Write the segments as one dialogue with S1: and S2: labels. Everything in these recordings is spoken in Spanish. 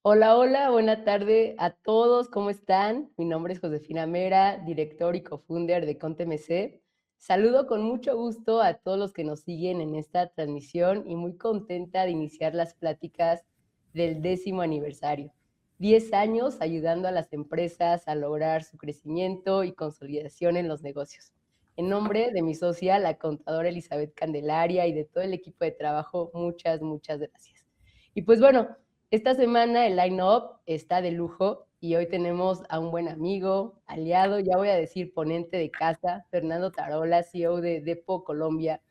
S1: Hola, hola, buena tarde a todos, ¿cómo están? Mi nombre es Josefina Mera, director y co-founder de ConteMC. Saludo con mucho gusto a todos los que nos siguen en esta transmisión y muy contenta de iniciar las pláticas del 10º aniversario. 10 años ayudando a las empresas a lograr su crecimiento y consolidación en los negocios. En nombre de mi socia, la contadora Elizabeth Candelaria y de todo el equipo de trabajo, muchas gracias. Y pues bueno, esta semana el line-up está de lujo y hoy tenemos a un buen amigo, aliado, ya voy a decir ponente de casa, Fernando Tarola, CEO de Depo Colombia.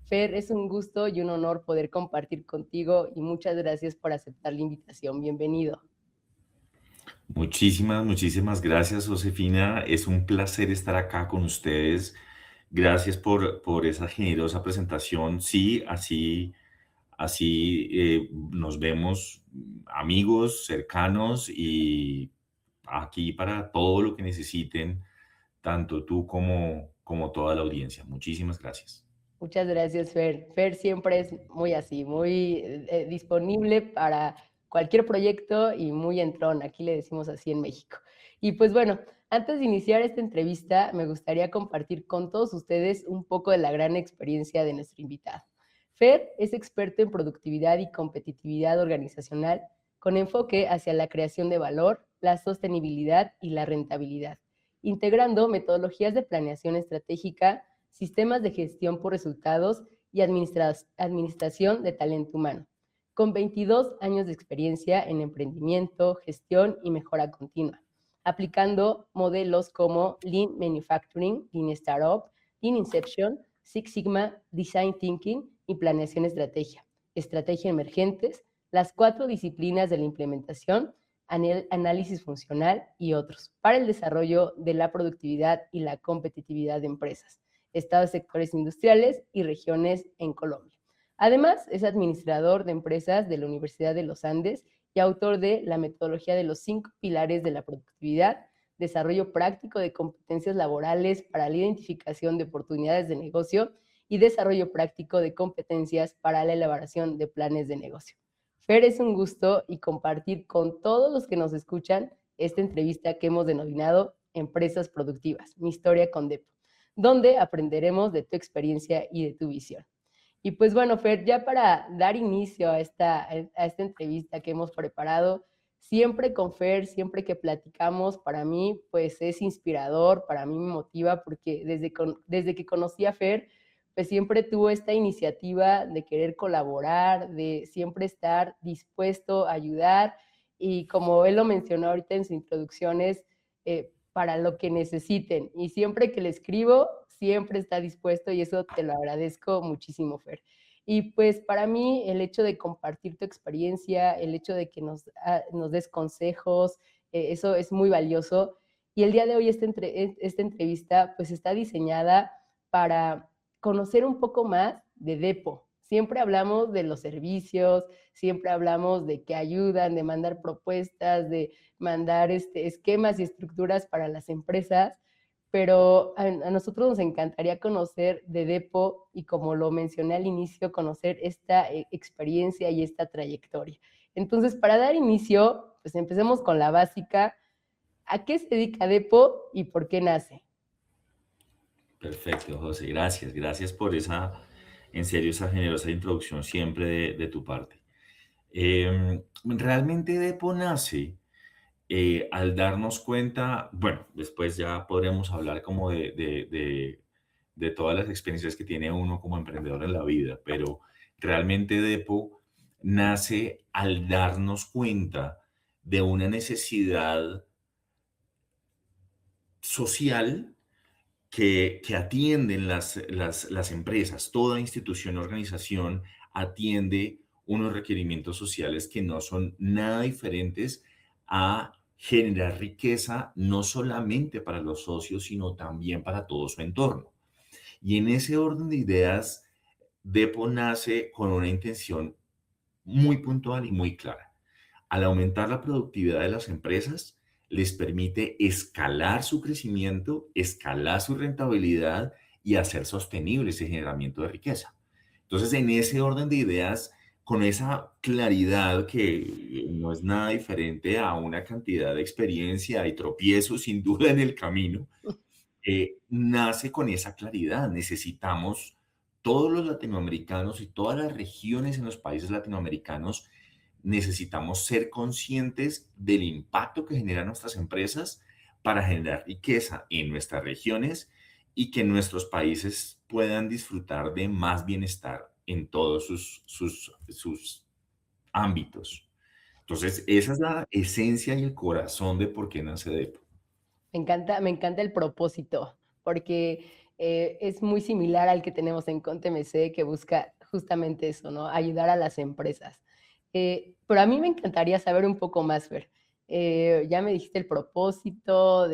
S1: Fer, es un gusto y un honor poder compartir contigo y muchas gracias por aceptar la invitación. Bienvenido.
S2: Muchísimas gracias, Josefina. Es un placer estar acá con ustedes. Gracias por esa generosa presentación. Sí, así nos vemos amigos, cercanos y aquí para todo lo que necesiten, tanto tú como toda la audiencia. Muchísimas gracias.
S1: Muchas gracias, Fer. Fer siempre es muy así, muy disponible para cualquier proyecto y muy entrón. Aquí le decimos así en México. Y pues bueno, antes de iniciar esta entrevista, me gustaría compartir con todos ustedes un poco de la gran experiencia de nuestro invitado. Fer es experto en productividad y competitividad organizacional con enfoque hacia la creación de valor, la sostenibilidad y la rentabilidad, integrando metodologías de planeación estratégica, sistemas de gestión por resultados y administración de talento humano, con 22 años de experiencia en emprendimiento, gestión y mejora continua, aplicando modelos como Lean Manufacturing, Lean Startup, Lean Inception, Six Sigma, Design Thinking y Planeación Estrategia emergentes, las 4 disciplinas de la implementación, análisis funcional y otros, para el desarrollo de la productividad y la competitividad de empresas, estados, sectores industriales y regiones en Colombia. Además, es administrador de empresas de la Universidad de los Andes y autor de la metodología de los 5 pilares de la productividad, desarrollo práctico de competencias laborales para la identificación de oportunidades de negocio y desarrollo práctico de competencias para la elaboración de planes de negocio. Fer, es un gusto y compartir con todos los que nos escuchan esta entrevista que hemos denominado Empresas Productivas, mi historia con Depo, donde aprenderemos de tu experiencia y de tu visión. Y pues bueno, Fer, ya para dar inicio a esta entrevista que hemos preparado, siempre con Fer, siempre que platicamos, para mí pues es inspirador, para mí me motiva, porque desde que conocí a Fer, pues siempre tuvo esta iniciativa de querer colaborar, de siempre estar dispuesto a ayudar y como él lo mencionó ahorita en sus introducciones, para lo que necesiten. Y siempre que le escribo, siempre está dispuesto y eso te lo agradezco muchísimo, Fer. Y pues para mí el hecho de compartir tu experiencia, el hecho de que nos des consejos, eso es muy valioso. Y el día de hoy esta entrevista pues está diseñada para conocer un poco más de Depo. Siempre hablamos de los servicios, siempre hablamos de que ayudan, de mandar propuestas, de mandar esquemas y estructuras para las empresas, pero a nosotros nos encantaría conocer de Depo y como lo mencioné al inicio, conocer esta experiencia y esta trayectoria. Entonces, para dar inicio, pues empecemos con la básica. ¿A qué se dedica Depo y por qué nace?
S2: Perfecto, José. Gracias por en serio, esa generosa introducción siempre de tu parte. Realmente Depo nace al darnos cuenta, bueno, después ya podremos hablar como de todas las experiencias que tiene uno como emprendedor en la vida, pero realmente Depo nace al darnos cuenta de una necesidad social que atienden las empresas. Toda institución, organización atiende unos requerimientos sociales que no son nada diferentes a generar riqueza, no solamente para los socios, sino también para todo su entorno. Y en ese orden de ideas, Depo nace con una intención muy puntual y muy clara. Al aumentar la productividad de las empresas, les permite escalar su crecimiento, escalar su rentabilidad y hacer sostenible ese generamiento de riqueza. Entonces, en ese orden de ideas, con esa claridad que no es nada diferente a una cantidad de experiencia y tropiezos sin duda en el camino, nace con esa claridad. Necesitamos todos los latinoamericanos y todas las regiones en los países latinoamericanos, necesitamos ser conscientes del impacto que generan nuestras empresas para generar riqueza en nuestras regiones y que nuestros países puedan disfrutar de más bienestar en todos sus ámbitos. Entonces, esa es la esencia y el corazón de por qué nace DEPO.
S1: Me encanta el propósito, porque es muy similar al que tenemos en Conte MC, que busca justamente eso, ¿no? Ayudar a las empresas. Pero a mí me encantaría saber un poco más, Fer. Ya me dijiste el propósito,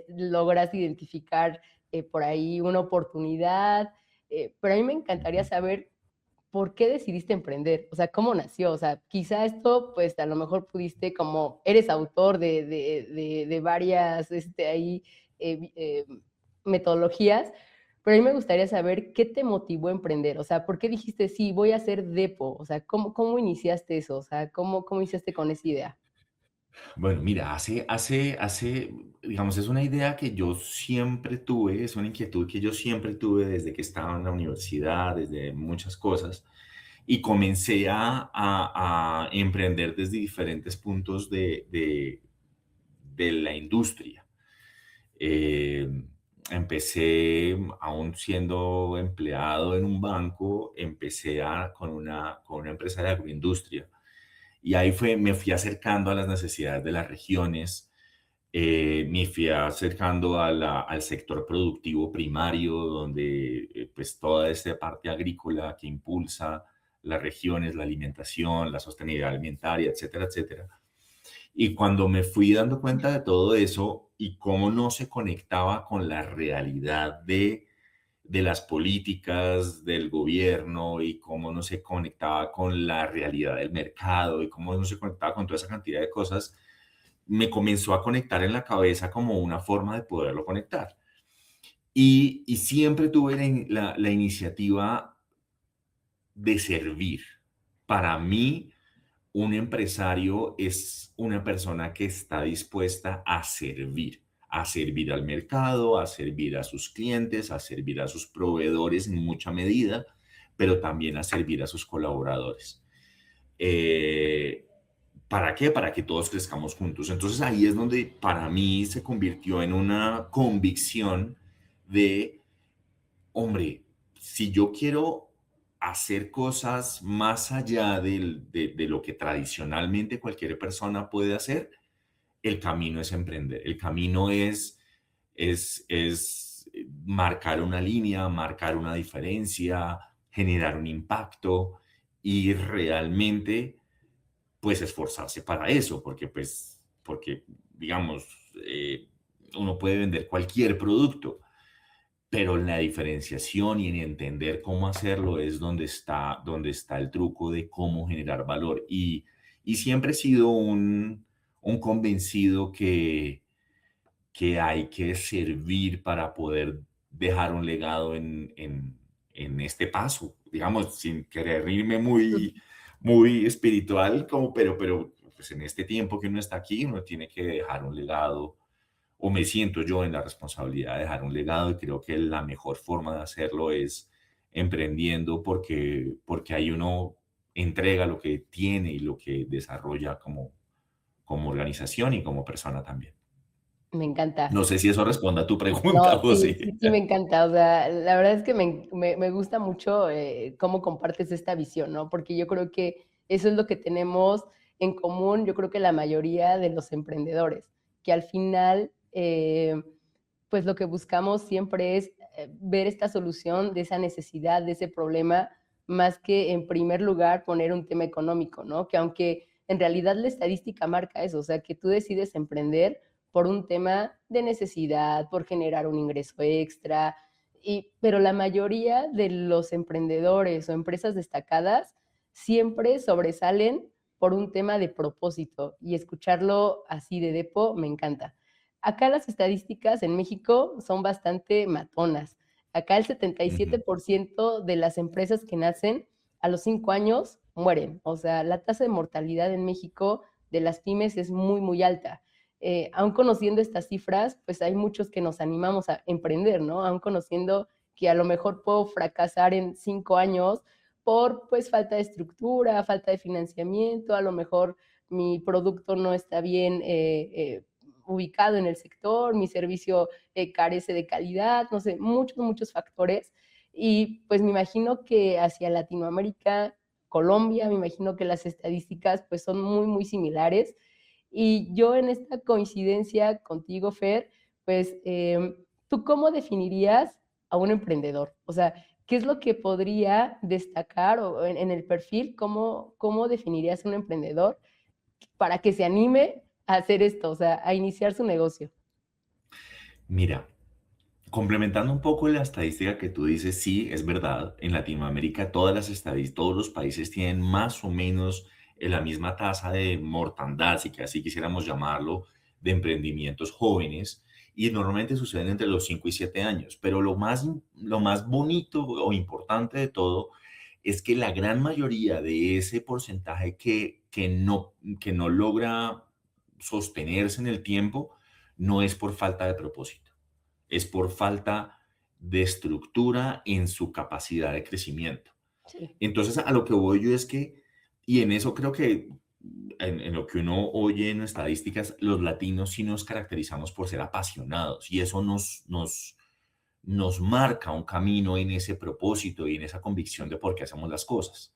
S1: logras identificar por ahí una oportunidad, pero a mí me encantaría saber ¿por qué decidiste emprender? O sea, ¿cómo nació? O sea, quizá esto, pues, a lo mejor pudiste como eres autor de varias, ahí, metodologías, pero a mí me gustaría saber qué te motivó a emprender. O sea, ¿por qué dijiste: "Sí, voy a hacer depo"? O sea, ¿cómo iniciaste eso? O sea, ¿cómo iniciaste con esa idea?
S2: Bueno, mira, digamos, es una idea que yo siempre tuve, es una inquietud que yo siempre tuve desde que estaba en la universidad, desde muchas cosas, y comencé a emprender desde diferentes puntos de la industria. Eh, Empecé, aún siendo empleado en un banco, con una empresa de agroindustria. Y ahí me fui acercando a las necesidades de las regiones, me fui acercando al sector productivo primario, donde pues toda esta parte agrícola que impulsa las regiones, la alimentación, la sostenibilidad alimentaria, etcétera, etcétera. Y cuando me fui dando cuenta de todo eso y cómo no se conectaba con la realidad de las políticas del gobierno y cómo no se conectaba con la realidad del mercado y cómo no se conectaba con toda esa cantidad de cosas, me comenzó a conectar en la cabeza como una forma de poderlo conectar. Y siempre tuve la iniciativa de servir. Para mí, un empresario es una persona que está dispuesta a servir al mercado, a servir a sus clientes, a servir a sus proveedores en mucha medida, pero también a servir a sus colaboradores. Eh, ¿Para qué? Para que todos crezcamos juntos. Entonces ahí es donde para mí se convirtió en una convicción de hombre, si yo quiero hacer cosas más allá de lo que tradicionalmente cualquier persona puede hacer, el camino es emprender. El camino es marcar una línea, marcar una diferencia, generar un impacto y realmente, pues, esforzarse para eso, porque digamos, uno puede vender cualquier producto, pero en la diferenciación y en entender cómo hacerlo es donde está el truco de cómo generar valor. Y siempre he sido un convencido que hay que servir para poder dejar un legado en este paso, digamos, sin querer irme muy espiritual, pero pues en este tiempo que uno está aquí, uno tiene que dejar un legado o me siento yo en la responsabilidad de dejar un legado y creo que la mejor forma de hacerlo es emprendiendo porque ahí uno entrega lo que tiene y lo que desarrolla como organización y como persona también.
S1: Me encanta.
S2: No sé si eso responde a tu pregunta,
S1: No, sí,
S2: José.
S1: sí me encanta. O sea, la verdad es que me gusta mucho, cómo compartes esta visión, ¿no? Porque yo creo que eso es lo que tenemos en común, yo creo que la mayoría de los emprendedores, que al final, pues, lo que buscamos siempre es, ver esta solución de esa necesidad, de ese problema, más que en primer lugar poner un tema económico, ¿no? Que aunque en realidad la estadística marca eso, o sea, que tú decides emprender por un tema de necesidad, por generar un ingreso extra, pero la mayoría de los emprendedores o empresas destacadas siempre sobresalen por un tema de propósito y escucharlo así de depo me encanta. Acá las estadísticas en México son bastante matonas. Acá el
S2: Ujú.
S1: 77% de las empresas que nacen a los 5 años mueren. O sea, la tasa de mortalidad en México de las pymes es muy, muy alta. Aún conociendo estas cifras, pues hay muchos que nos animamos a emprender, ¿no? Aún conociendo que a lo mejor puedo fracasar en 5 años por pues falta de estructura, falta de financiamiento, a lo mejor mi producto no está bien ubicado en el sector, mi servicio carece de calidad, no sé, muchos, muchos factores. Y pues me imagino que hacia Latinoamérica, Colombia, me imagino que las estadísticas pues son muy, muy similares. Y yo en esta coincidencia contigo, Fer, pues, ¿tú cómo definirías a un emprendedor? O sea, ¿qué es lo que podría destacar o en el perfil? ¿Cómo definirías a un emprendedor para que se anime a hacer esto, o sea, a iniciar su negocio?
S2: Mira, complementando un poco la estadística que tú dices, sí, es verdad, en Latinoamérica todas las estadísticas, todos los países tienen más o menos la misma tasa de mortandad, si que así quisiéramos llamarlo, de emprendimientos jóvenes, y normalmente suceden entre los 5 y 7 años. Pero lo más bonito o importante de todo es que la gran mayoría de ese porcentaje que no logra sostenerse en el tiempo no es por falta de propósito, es por falta de estructura en su capacidad de crecimiento.
S1: Sí,
S2: Entonces, a lo que voy yo es que, y en eso creo que en lo que uno oye en estadísticas, los latinos sí nos caracterizamos por ser apasionados y eso nos marca un camino en ese propósito y en esa convicción de por qué hacemos las cosas.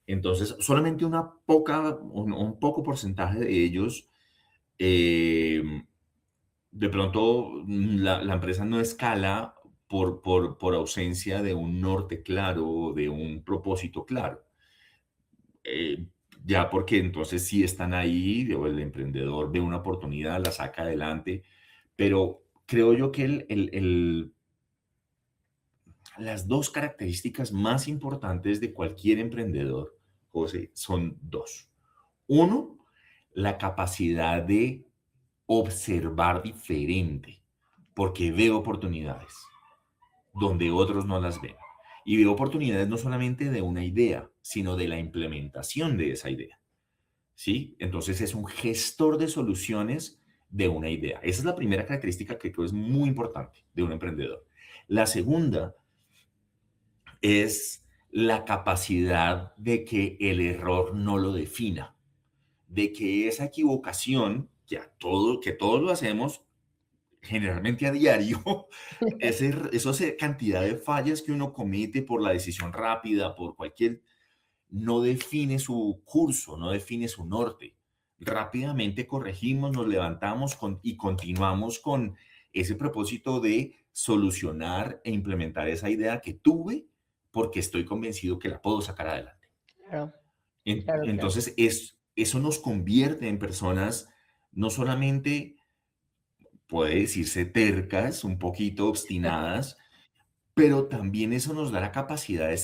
S2: Entonces, solamente un poco porcentaje de ellos eh, de pronto la empresa no escala por ausencia de un norte claro o de un propósito claro. Eh, ya porque entonces sí están ahí, o el emprendedor ve una oportunidad, la saca adelante, pero creo yo que las dos características más importantes de cualquier emprendedor, José, son dos. Uno, la capacidad de observar diferente, porque veo oportunidades donde otros no las ven. Y veo oportunidades no solamente de una idea, sino de la implementación de esa idea. ¿Sí? Entonces es un gestor de soluciones de una idea. Esa es la primera característica que creo es muy importante de un emprendedor. La segunda es la capacidad de que el error no lo defina, de que esa equivocación, que todos lo hacemos, generalmente a diario, esa cantidad de fallas que uno comete por la decisión rápida, por cualquier, no define su curso, no define su norte. Rápidamente corregimos, nos levantamos y continuamos con ese propósito de solucionar e implementar esa idea que tuve porque estoy convencido que la puedo sacar adelante.
S1: claro, claro, claro.
S2: Entonces, eso nos convierte en personas no solamente puede decirse tercas, un poquito obstinadas, pero también eso nos da la capacidad de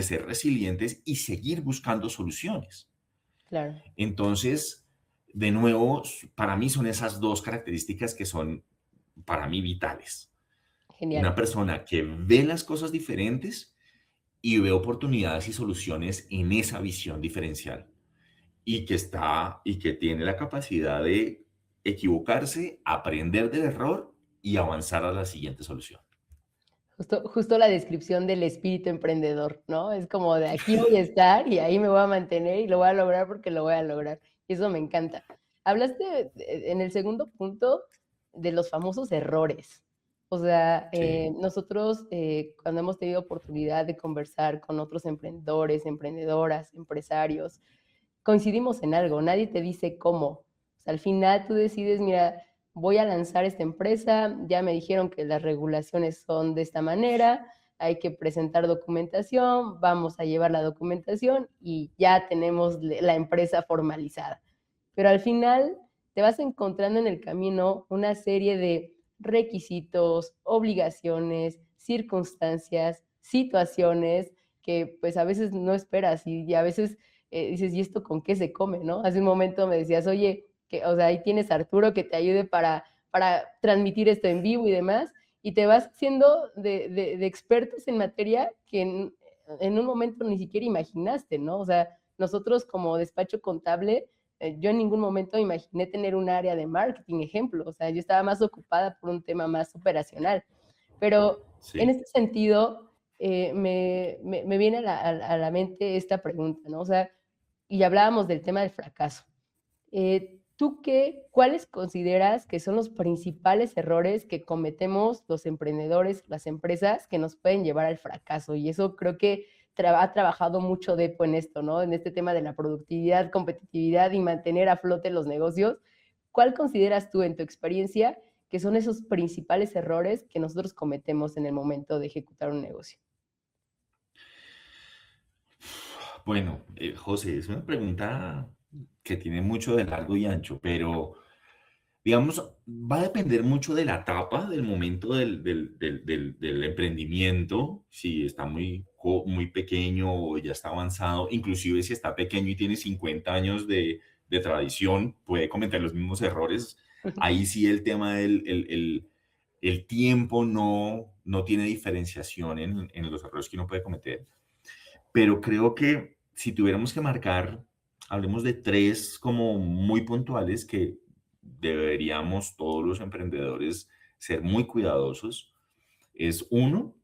S2: ser resilientes y seguir buscando soluciones.
S1: Claro,
S2: Entonces, de nuevo, para mí son esas dos características que son para mí vitales.
S1: genial.
S2: Una persona que ve las cosas diferentes y ve oportunidades y soluciones en esa visión diferencial y que tiene la capacidad de equivocarse, aprender del error y avanzar a la siguiente solución.
S1: Justo la descripción del espíritu emprendedor, ¿no? Es como de aquí voy a estar y ahí me voy a mantener y lo voy a lograr porque lo voy a lograr. Y eso me encanta. Hablaste en el segundo punto de los famosos errores. O sea,
S2: Sí,
S1: nosotros cuando hemos tenido oportunidad de conversar con otros emprendedores, emprendedoras, empresarios, coincidimos en algo, nadie te dice cómo. O sea, al final tú decides, mira, voy a lanzar esta empresa, ya me dijeron que las regulaciones son de esta manera, hay que presentar documentación, vamos a llevar la documentación y ya tenemos la empresa formalizada. Pero al final te vas encontrando en el camino una serie de requisitos, obligaciones, circunstancias, situaciones que pues a veces no esperas y a veces dices, ¿y esto con qué se come, no? Hace un momento me decías, oye, que, o sea, ahí tienes a Arturo que te ayude para transmitir esto en vivo y demás, y te vas siendo de expertos en materia que en un momento ni siquiera imaginaste, ¿no? O sea, nosotros como despacho contable, yo en ningún momento imaginé tener un área de marketing, ejemplo. O sea, yo estaba más ocupada por un tema más operacional. Pero en
S2: Sí.
S1: este sentido, me viene a la mente esta pregunta, ¿no? O sea, y hablábamos del tema del fracaso. ¿Tú cuáles consideras que son los principales errores que cometemos los emprendedores, las empresas, que nos pueden llevar al fracaso? Y eso creo que ha trabajado mucho Depo en esto, ¿no? En este tema de la productividad, competitividad y mantener a flote los negocios. ¿Cuál consideras tú, en tu experiencia, que son esos principales errores que nosotros cometemos en el momento de ejecutar un negocio?
S2: Bueno, José, es una pregunta que tiene mucho de largo y ancho, pero digamos, va a depender mucho de la etapa, del momento del emprendimiento, si está muy pequeño o ya está avanzado, inclusive si está pequeño y tiene 50 años de tradición, puede cometer los mismos errores. Ahí sí el tema el tiempo no tiene diferenciación en los errores que uno puede cometer. Pero creo que si tuviéramos que marcar, hablemos de tres como muy puntuales que deberíamos todos los emprendedores ser muy cuidadosos. Es uno,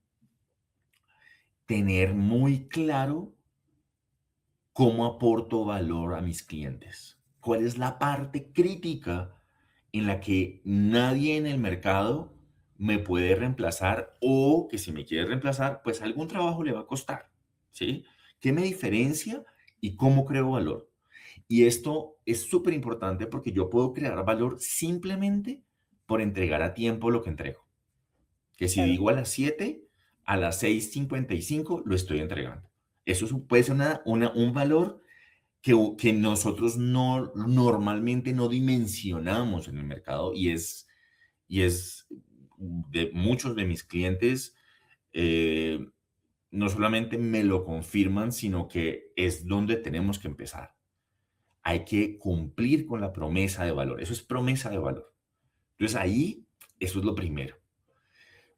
S2: tener muy claro cómo aporto valor a mis clientes. ¿Cuál es la parte crítica en la que nadie en el mercado me puede reemplazar o que si me quiere reemplazar, pues algún trabajo le va a costar? ¿Sí? ¿Qué me diferencia y cómo creo valor? Y esto es súper importante porque yo puedo crear valor simplemente por entregar a tiempo lo que entrego. Que si
S1: Claro,
S2: digo a las 7, a las 6:55 lo estoy entregando. Eso puede ser un valor que nosotros normalmente no dimensionamos en el mercado y es de muchos de mis clientes, eh, no solamente me lo confirman, sino que es donde tenemos que empezar. Hay que cumplir con la promesa de valor. Eso es promesa de valor. Entonces ahí, eso es lo primero.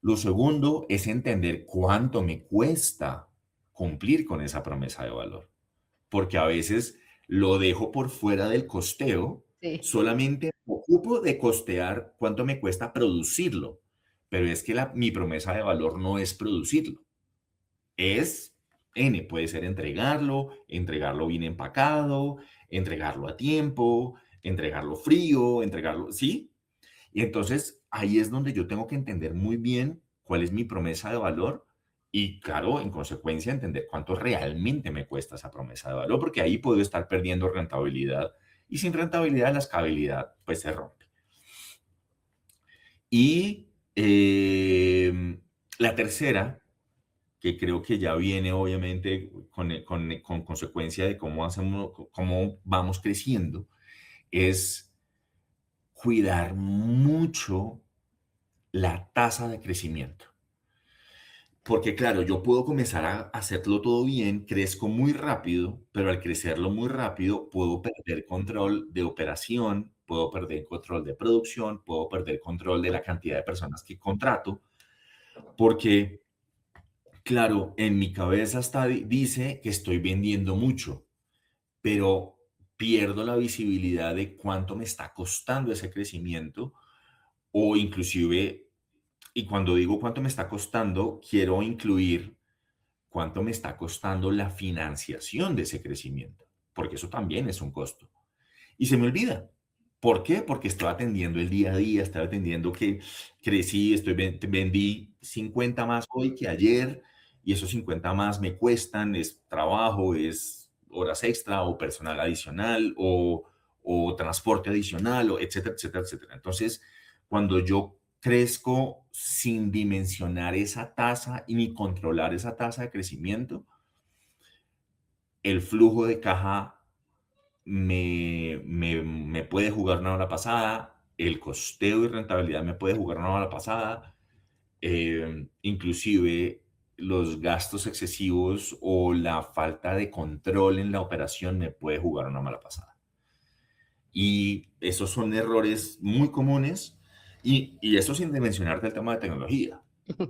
S2: Lo segundo es entender cuánto me cuesta cumplir con esa promesa de valor, porque a veces lo dejo por fuera del costeo,
S1: sí,
S2: solamente me ocupo de costear cuánto me cuesta producirlo, pero es que mi promesa de valor no es producirlo, es N, puede ser entregarlo bien empacado, entregarlo a tiempo, entregarlo frío, entregarlo, ¿sí? Y entonces ahí es donde yo tengo que entender muy bien cuál es mi promesa de valor y, claro, en consecuencia, entender cuánto realmente me cuesta esa promesa de valor, porque ahí puedo estar perdiendo rentabilidad y sin rentabilidad la escalabilidad pues se rompe. Y la tercera, que creo que ya viene obviamente con consecuencia de cómo vamos creciendo, es cuidar mucho la tasa de crecimiento. Porque claro, yo puedo comenzar a hacerlo todo bien, crezco muy rápido, pero al crecerlo muy rápido puedo perder control de operación, puedo perder control de producción, puedo perder control de la cantidad de personas que contrato, porque claro, en mi cabeza dice que estoy vendiendo mucho, pero pierdo la visibilidad de cuánto me está costando ese crecimiento o inclusive, y cuando digo cuánto me está costando, quiero incluir cuánto me está costando la financiación de ese crecimiento, porque eso también es un costo. Y se me olvida. ¿Por qué? Porque estoy atendiendo el día a día, estoy atendiendo que crecí, vendí 50 más hoy que ayer y esos 50 más me cuestan, es trabajo, es horas extra o personal adicional o transporte adicional, o etcétera, etcétera, etcétera. Entonces, cuando yo crezco sin dimensionar esa tasa y ni controlar esa tasa de crecimiento, el flujo de caja me puede jugar una mala pasada, el costeo y rentabilidad me puede jugar una mala pasada, inclusive los gastos excesivos o la falta de control en la operación me puede jugar una mala pasada. Y esos son errores muy comunes y eso sin mencionarte el tema de tecnología.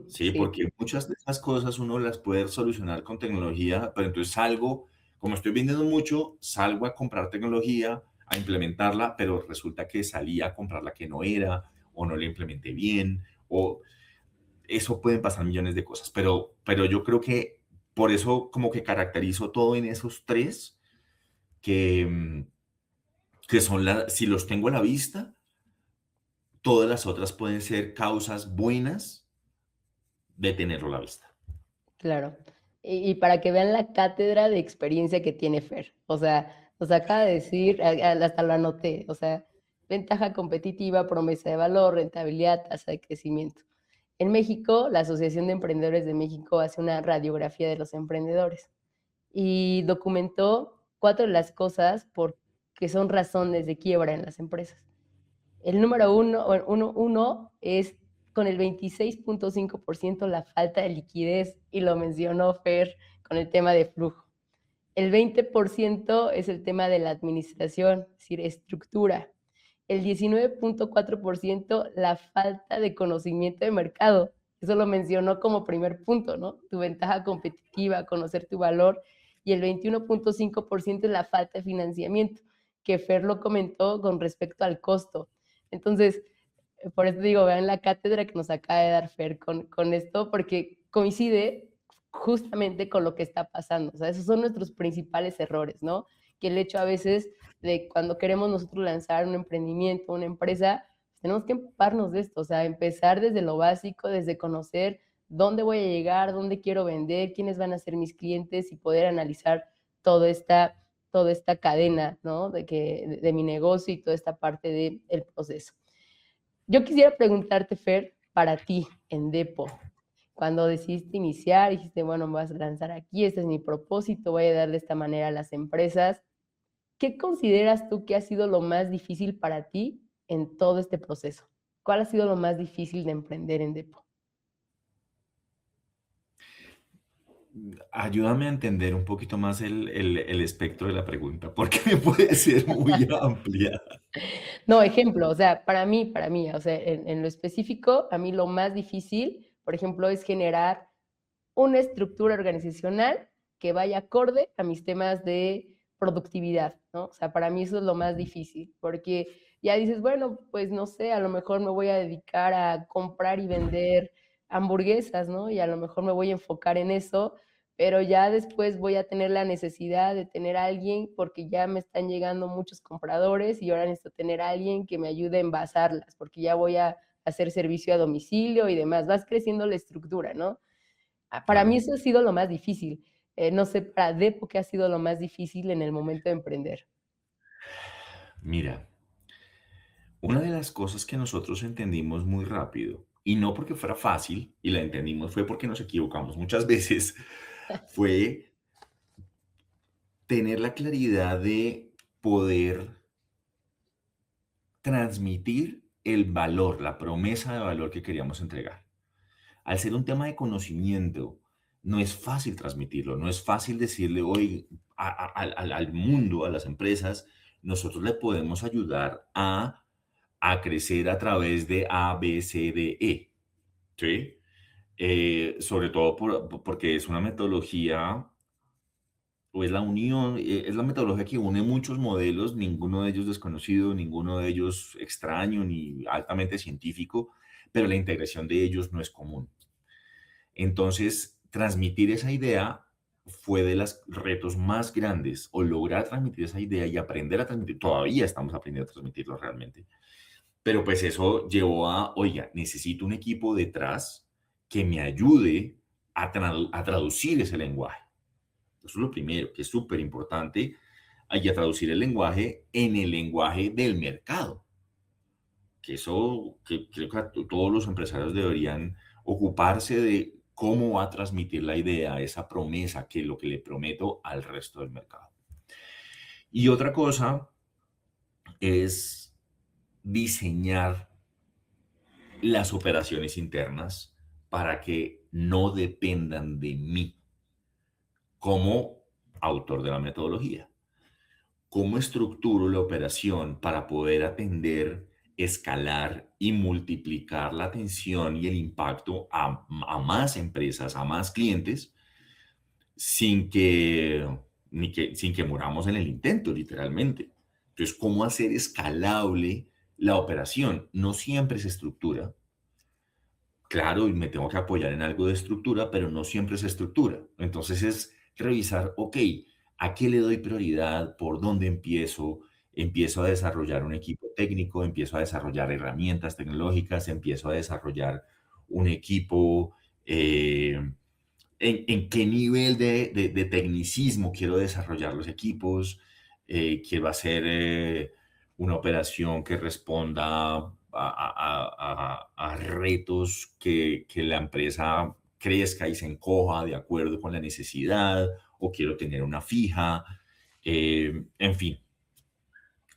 S2: ¿sí?
S1: Sí,
S2: Porque muchas de esas cosas uno las puede solucionar con tecnología, pero entonces salgo, como estoy vendiendo mucho, salgo a comprar tecnología, a implementarla, pero resulta que salí a comprar la que no era, o no la implementé bien, o eso pueden pasar millones de cosas, pero yo creo que por eso como que caracterizo todo en esos tres, que, que son si los tengo a la vista, todas las otras pueden ser causas buenas de tenerlo a la vista.
S1: claro. Y para que vean la cátedra de experiencia que tiene Fer. O sea, nos acaba de decir, hasta lo anoté, o sea, ventaja competitiva, promesa de valor, rentabilidad, tasa de crecimiento. En México, la Asociación de Emprendedores de México hace una radiografía de los emprendedores y documentó 4 de las cosas que son razones de quiebra en las empresas. El número uno es con el 26.5% la falta de liquidez, y lo mencionó Fer con el tema de flujo. El 20% es el tema de la administración, es decir, estructura. El 19.4% la falta de conocimiento de mercado. Eso lo mencionó como primer punto, ¿no? Tu ventaja competitiva, conocer tu valor. Y el 21.5% es la falta de financiamiento, que Fer lo comentó con respecto al costo. Entonces, por eso digo, vean la cátedra que nos acaba de dar Fer con esto, porque coincide justamente con lo que está pasando. O sea, esos son nuestros principales errores, ¿no? Que el hecho a veces de cuando queremos nosotros lanzar un emprendimiento, una empresa, tenemos que empaparnos de esto, o sea, empezar desde lo básico, desde conocer dónde voy a llegar, dónde quiero vender, quiénes van a ser mis clientes y poder analizar toda esta, toda esta cadena, ¿no? De mi negocio y toda esta parte del proceso. Yo quisiera preguntarte, Fer, para ti en Depo, cuando decidiste iniciar, dijiste, bueno, me vas a lanzar aquí, este es mi propósito, voy a dar de esta manera a las empresas. ¿Qué consideras tú que ha sido lo más difícil para ti en todo este proceso? ¿Cuál ha sido lo más difícil de emprender en Depo?
S2: Ayúdame a entender un poquito más el espectro de la pregunta, porque puede ser muy amplia.
S1: No, ejemplo, o sea, o sea, en lo específico, a mí lo más difícil, por ejemplo, es generar una estructura organizacional que vaya acorde a mis temas de productividad, ¿no? O sea, para mí eso es lo más difícil, porque ya dices, bueno, pues no sé, a lo mejor me voy a dedicar a comprar y vender hamburguesas, ¿no? Y a lo mejor me voy a enfocar en eso, pero ya después voy a tener la necesidad de tener a alguien porque ya me están llegando muchos compradores y ahora necesito tener a alguien que me ayude a envasarlas, porque ya voy a hacer servicio a domicilio y demás. Vas creciendo la estructura, ¿no? Para mí
S2: Claro.
S1: eso ha sido lo más difícil. No sé, para Depo, ¿qué ha sido lo más difícil en el momento de emprender?
S2: Mira, una de las cosas que nosotros entendimos muy rápido, y no porque fuera fácil, y la entendimos, fue porque nos equivocamos muchas veces, fue tener la claridad de poder transmitir el valor, la promesa de valor que queríamos entregar. Al ser un tema de conocimiento, no es fácil transmitirlo, no es fácil decirle hoy al mundo, a las empresas, nosotros le podemos ayudar a crecer a través de A, B, C, D, E. ¿Sí? Sobre todo porque es una metodología o es la unión, es la metodología que une muchos modelos, ninguno de ellos desconocido, ninguno de ellos extraño ni altamente científico, pero la integración de ellos no es común. Entonces, transmitir esa idea fue de los retos más grandes, o lograr transmitir esa idea y aprender a transmitir, todavía estamos aprendiendo a transmitirlo realmente, pero pues eso llevó a, oiga, necesito un equipo detrás que me ayude a traducir ese lenguaje. Eso es lo primero, que es súper importante, y a traducir el lenguaje en el lenguaje del mercado, que eso que creo que todos los empresarios deberían ocuparse de cómo va a transmitir la idea, esa promesa, que es lo que le prometo al resto del mercado. Y otra cosa es diseñar las operaciones internas para que no dependan de mí como autor de la metodología. ¿Cómo estructuro la operación para poder atender escalar y multiplicar la atención y el impacto a más empresas, a más clientes, sin que, sin que muramos en el intento, literalmente. Entonces, ¿cómo hacer escalable la operación? No siempre se estructura. Claro, y me tengo que apoyar en algo de estructura, pero no siempre es estructura. Entonces es revisar, ok, ¿a qué le doy prioridad? ¿Por dónde empiezo? Empiezo a desarrollar un equipo técnico, empiezo a desarrollar herramientas tecnológicas, empiezo a desarrollar un equipo, en qué nivel de tecnicismo quiero desarrollar los equipos, quiero hacer una operación que responda a retos que la empresa crezca y se encoja de acuerdo con la necesidad, o quiero tener una fija, en fin.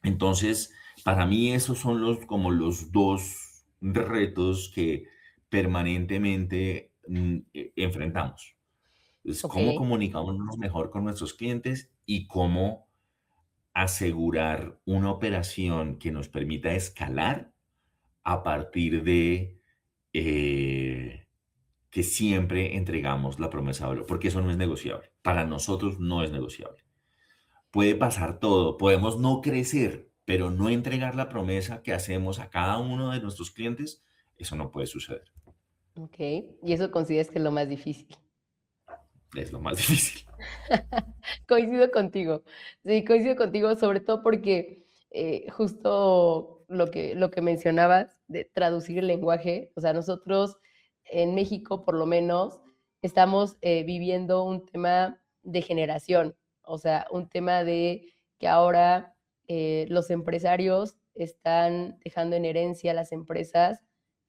S2: Entonces, para mí esos son como los dos retos que permanentemente enfrentamos. Es
S1: Ok,
S2: cómo comunicamos mejor con nuestros clientes y cómo asegurar una operación que nos permita escalar a partir de que siempre entregamos la promesa de valor, porque eso no es negociable. Para nosotros no es negociable. Puede pasar todo, podemos no crecer, pero no entregar la promesa que hacemos a cada uno de nuestros clientes, eso no puede suceder.
S1: ok. Y eso consideras que es lo más difícil.
S2: Es lo más difícil.
S1: Coincido contigo. Sí, coincido contigo, sobre todo porque, justo lo que mencionabas de traducir el lenguaje, o sea, nosotros en México, por lo menos, estamos, viviendo un tema de generación, o sea, un tema de que ahora, los empresarios están dejando en herencia las empresas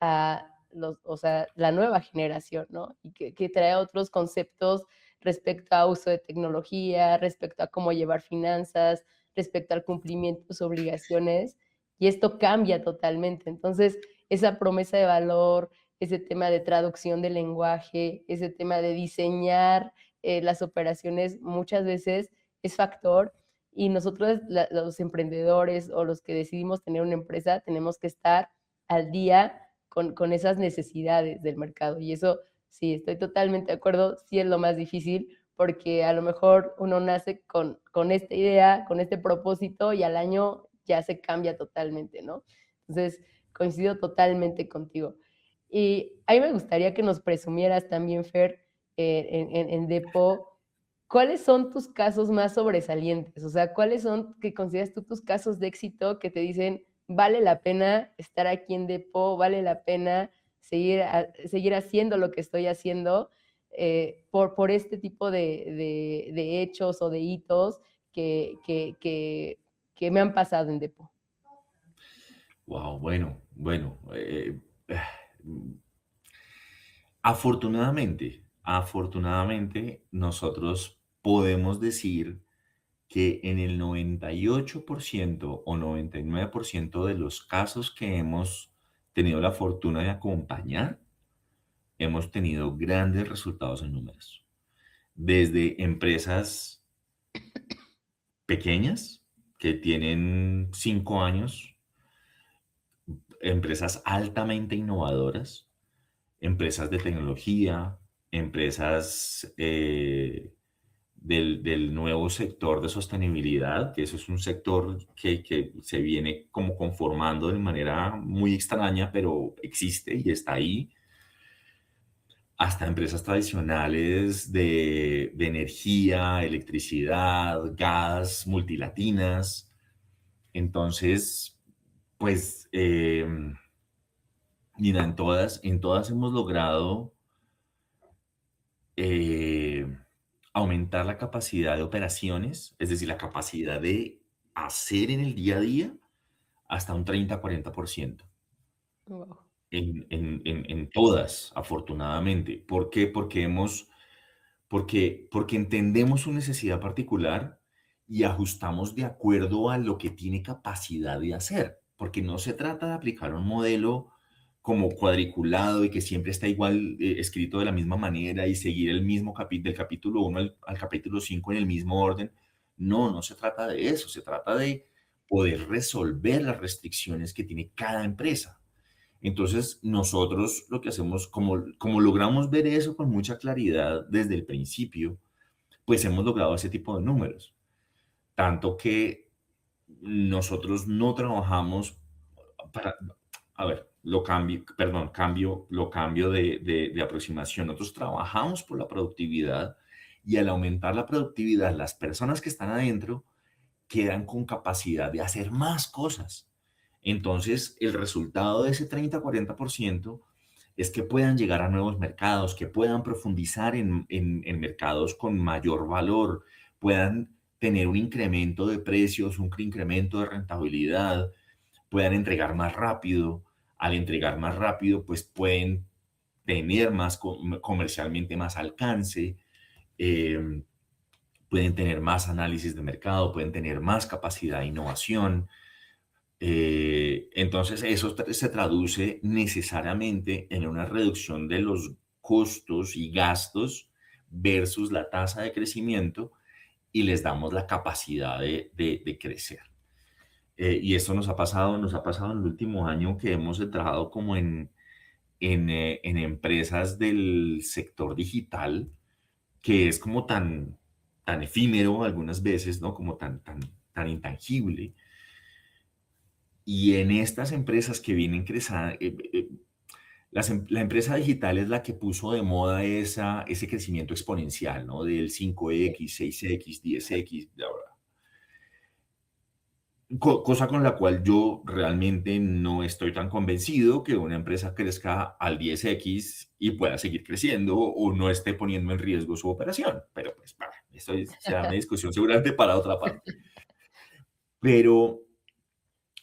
S1: a los o sea, la nueva generación, ¿no? Y que trae otros conceptos respecto a uso de tecnología, respecto a cómo llevar finanzas, respecto al cumplimiento de sus obligaciones, y esto cambia totalmente. Entonces, esa promesa de valor, ese tema de traducción del lenguaje, ese tema de diseñar las operaciones, muchas veces es factor y nosotros, los emprendedores o los que decidimos tener una empresa, tenemos que estar al día con esas necesidades del mercado y eso sí, estoy totalmente de acuerdo, sí es lo más difícil, porque a lo mejor uno nace con esta idea, con este propósito y al año ya se cambia totalmente, ¿no? Entonces, coincido totalmente contigo. Y a mí me gustaría que nos presumieras también, Fer, en Depo, ¿cuáles son tus casos más sobresalientes? O sea, ¿cuáles son que consideras tú tus casos de éxito que te dicen, vale la pena estar aquí en Depo, vale la pena seguir haciendo lo que estoy haciendo por este tipo de hechos o de hitos que me han pasado en Depo?
S2: Wow, bueno, bueno. Afortunadamente, nosotros podemos decir que en el 98% o 99% de los casos que hemos tenido la fortuna de acompañar, hemos tenido grandes resultados en números. Desde empresas pequeñas que tienen 5 años, empresas altamente innovadoras, empresas de tecnología, empresas del nuevo sector de sostenibilidad, que eso es un sector que se viene como conformando de manera muy extraña, pero existe y está ahí, hasta empresas tradicionales de energía, electricidad, gas, multilatinas. Entonces, pues, mira, en todas hemos logrado eh, aumentar la capacidad de operaciones, es decir, la capacidad de hacer en el día a día hasta un 30-40%
S1: Wow.
S2: en todas, afortunadamente. ¿Por qué? Porque entendemos su necesidad particular y ajustamos de acuerdo a lo que tiene capacidad de hacer, porque no se trata de aplicar un modelo como cuadriculado y que siempre está igual, escrito de la misma manera y seguir el mismo del capítulo 1 al capítulo 5 en el mismo orden. No, no se trata de eso, se trata de poder resolver las restricciones que tiene cada empresa. Entonces, nosotros lo que hacemos, como logramos ver eso con mucha claridad desde el principio, pues hemos logrado ese tipo de números. Tanto que nosotros no trabajamos para, a ver, lo cambio de aproximación. Nosotros trabajamos por la productividad y al aumentar la productividad, las personas que están adentro quedan con capacidad de hacer más cosas. Entonces, el resultado de ese 30-40% es que puedan llegar a nuevos mercados, que puedan profundizar en mercados con mayor valor, puedan tener un incremento de precios, un incremento de rentabilidad, puedan entregar más rápido. Al entregar más rápido, pues pueden tener más comercialmente más alcance, eh, pueden tener más análisis de mercado, pueden tener más capacidad de innovación. Entonces, eso se traduce necesariamente en una reducción de los costos y gastos versus la tasa de crecimiento y les damos la capacidad de crecer. Y esto nos ha pasado en el último año que hemos entrado como en empresas del sector digital, que es como tan efímero algunas veces, ¿no? Como tan intangible. Y en estas empresas que vienen creciendo, la empresa digital es la que puso de moda ese crecimiento exponencial, ¿no? Del 5X, 6X, 10X, bla, bla. Cosa con la cual yo realmente no estoy tan convencido que una empresa crezca al 10X y pueda seguir creciendo o no esté poniendo en riesgo su operación. Pero pues, bueno, será una discusión seguramente para otra parte. Pero,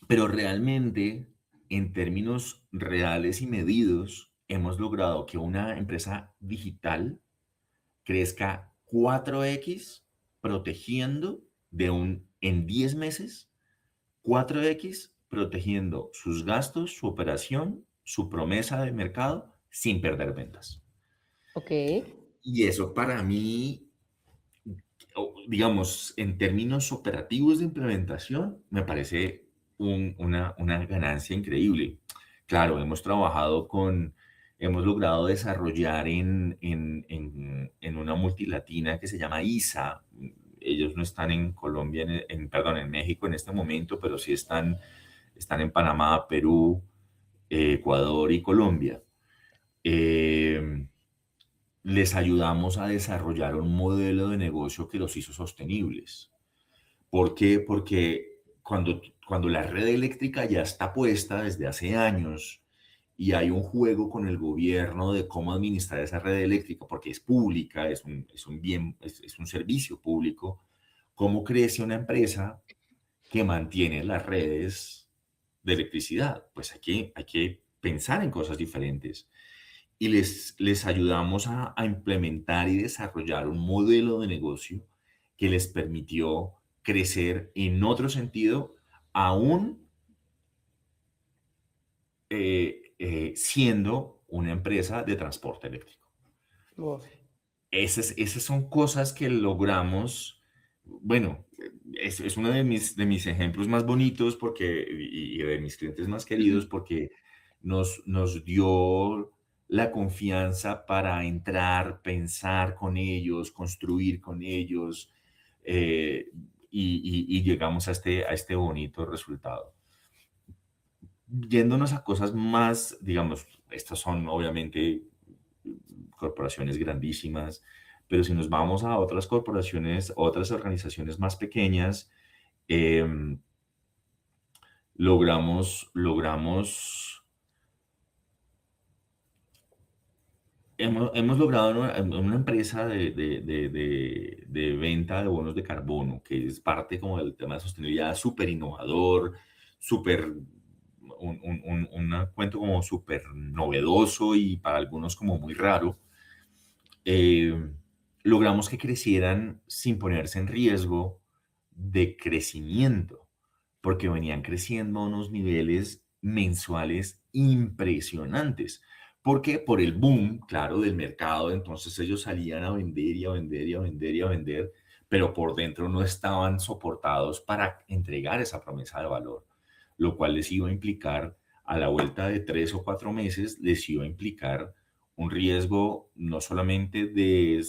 S2: pero realmente, en términos reales y medidos, hemos logrado que una empresa digital crezca 4X protegiendo en 10 meses 4X protegiendo sus gastos, su operación, su promesa de mercado sin perder ventas.
S1: Ok.
S2: Y eso para mí, digamos, en términos operativos de implementación, me parece una ganancia increíble. Claro, hemos logrado desarrollar en una multilatina que se llama ISA. Ellos no están en Colombia, perdón, en México en este momento, pero sí están en Panamá, Perú, Ecuador y Colombia. Eh, Les ayudamos a desarrollar un modelo de negocio que los hizo sostenibles. ¿Por qué? Porque cuando la red eléctrica ya está puesta desde hace años y hay un juego con el gobierno de cómo administrar esa red eléctrica, porque es pública, es un bien, es un servicio público, ¿cómo crece una empresa que mantiene las redes de electricidad? Pues hay que pensar en cosas diferentes y les ayudamos a implementar y desarrollar un modelo de negocio que les permitió crecer en otro sentido, aún siendo una empresa de transporte eléctrico.
S1: Wow.
S2: Esas son cosas que logramos. Bueno, es uno de mis ejemplos más bonitos y de mis clientes más queridos porque nos dio la confianza para entrar, pensar con ellos, construir con ellos y llegamos a este bonito resultado. Yéndonos a cosas más, digamos, estas son obviamente corporaciones grandísimas, pero si nos vamos a otras corporaciones, otras organizaciones más pequeñas, em, logramos, hemos logrado en una empresa de venta de bonos de carbono, que es parte como del tema de sostenibilidad, súper innovador, súper, un cuento como súper novedoso y para algunos como muy raro. eh, Logramos que crecieran sin ponerse en riesgo de crecimiento, porque venían creciendo a unos niveles mensuales impresionantes. ¿Por qué? Por el boom, claro, del mercado. Entonces ellos salían a vender y a vender y a vender y a vender, pero por dentro no estaban soportados para entregar esa promesa de valor, lo cual les iba a implicar, a la vuelta de 3 o 4 meses, les iba a implicar un riesgo no solamente de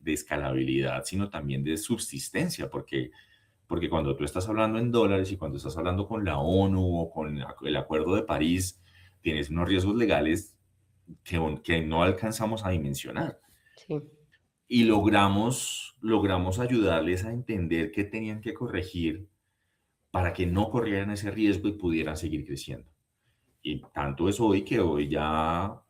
S2: escalabilidad, sino también de subsistencia, porque cuando tú estás hablando en dólares y cuando estás hablando con la ONU o con el Acuerdo de París, tienes unos riesgos legales que no alcanzamos a dimensionar.
S1: Sí,
S2: Y logramos ayudarles a entender qué tenían que corregir para que no corrieran ese riesgo y pudieran seguir creciendo. Y tanto es hoy que hoy ya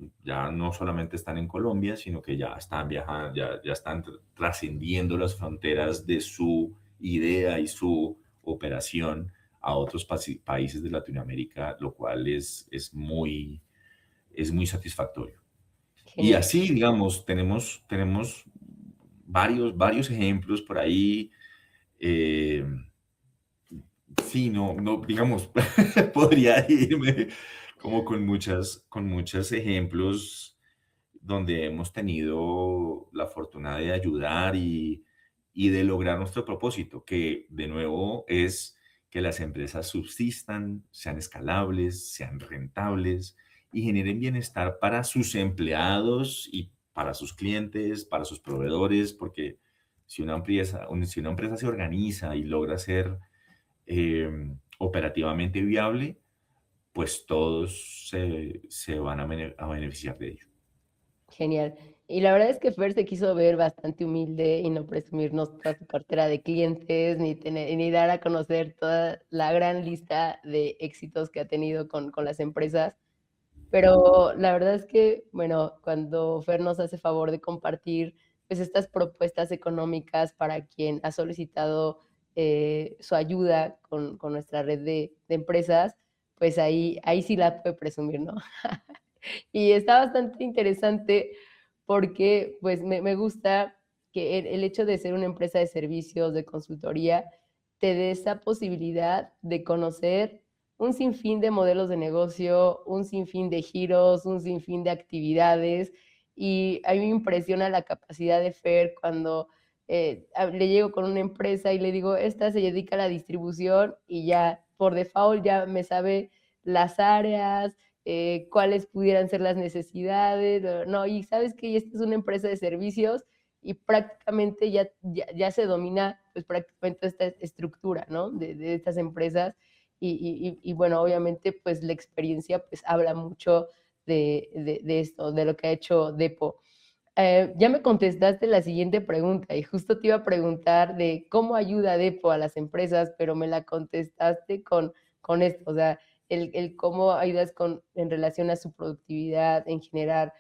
S2: no solamente están en Colombia, sino que ya están viajando, ya están trascendiendo las fronteras de su idea y su operación a otros países de Latinoamérica, lo cual es muy satisfactorio. Y
S1: genial.
S2: así, digamos, tenemos varios ejemplos por ahí. eh, Sí, no, digamos, podría irme como con muchos ejemplos donde hemos tenido la fortuna de ayudar y de lograr nuestro propósito, que de nuevo es que las empresas subsistan, sean escalables, sean rentables y generen bienestar para sus empleados y para sus clientes, para sus proveedores, porque si una empresa se organiza y logra ser operativamente viable, pues todos se van a beneficiar de ello.
S1: Genial. Y la verdad es que Fer se quiso ver bastante humilde y no presumirnos toda su cartera de clientes, ni dar a conocer toda la gran lista de éxitos que ha tenido con las empresas. Pero la verdad es que, bueno, cuando Fer nos hace favor de compartir pues estas propuestas económicas para quien ha solicitado su ayuda con nuestra red de empresas, pues ahí sí la puede presumir, ¿no? Y está bastante interesante porque pues me gusta que el hecho de ser una empresa de servicios, de consultoría, te dé esa posibilidad de conocer un sinfín de modelos de negocio, un sinfín de giros, un sinfín de actividades. Y a mí me impresiona la capacidad de Fer cuando le llego con una empresa y le digo, esta se dedica a la distribución y ya por default ya me sabe las áreas, cuáles pudieran ser las necesidades, no, y sabes que esta es una empresa de servicios y prácticamente ya se domina pues prácticamente esta estructura, ¿no? De estas empresas y bueno, obviamente pues la experiencia pues habla mucho de esto, de lo que ha hecho Depo. Ya me contestaste la siguiente pregunta y justo te iba a preguntar de cómo ayuda Depo a las empresas, pero me la contestaste con esto, o sea, el cómo ayudas en relación a su productividad, en generar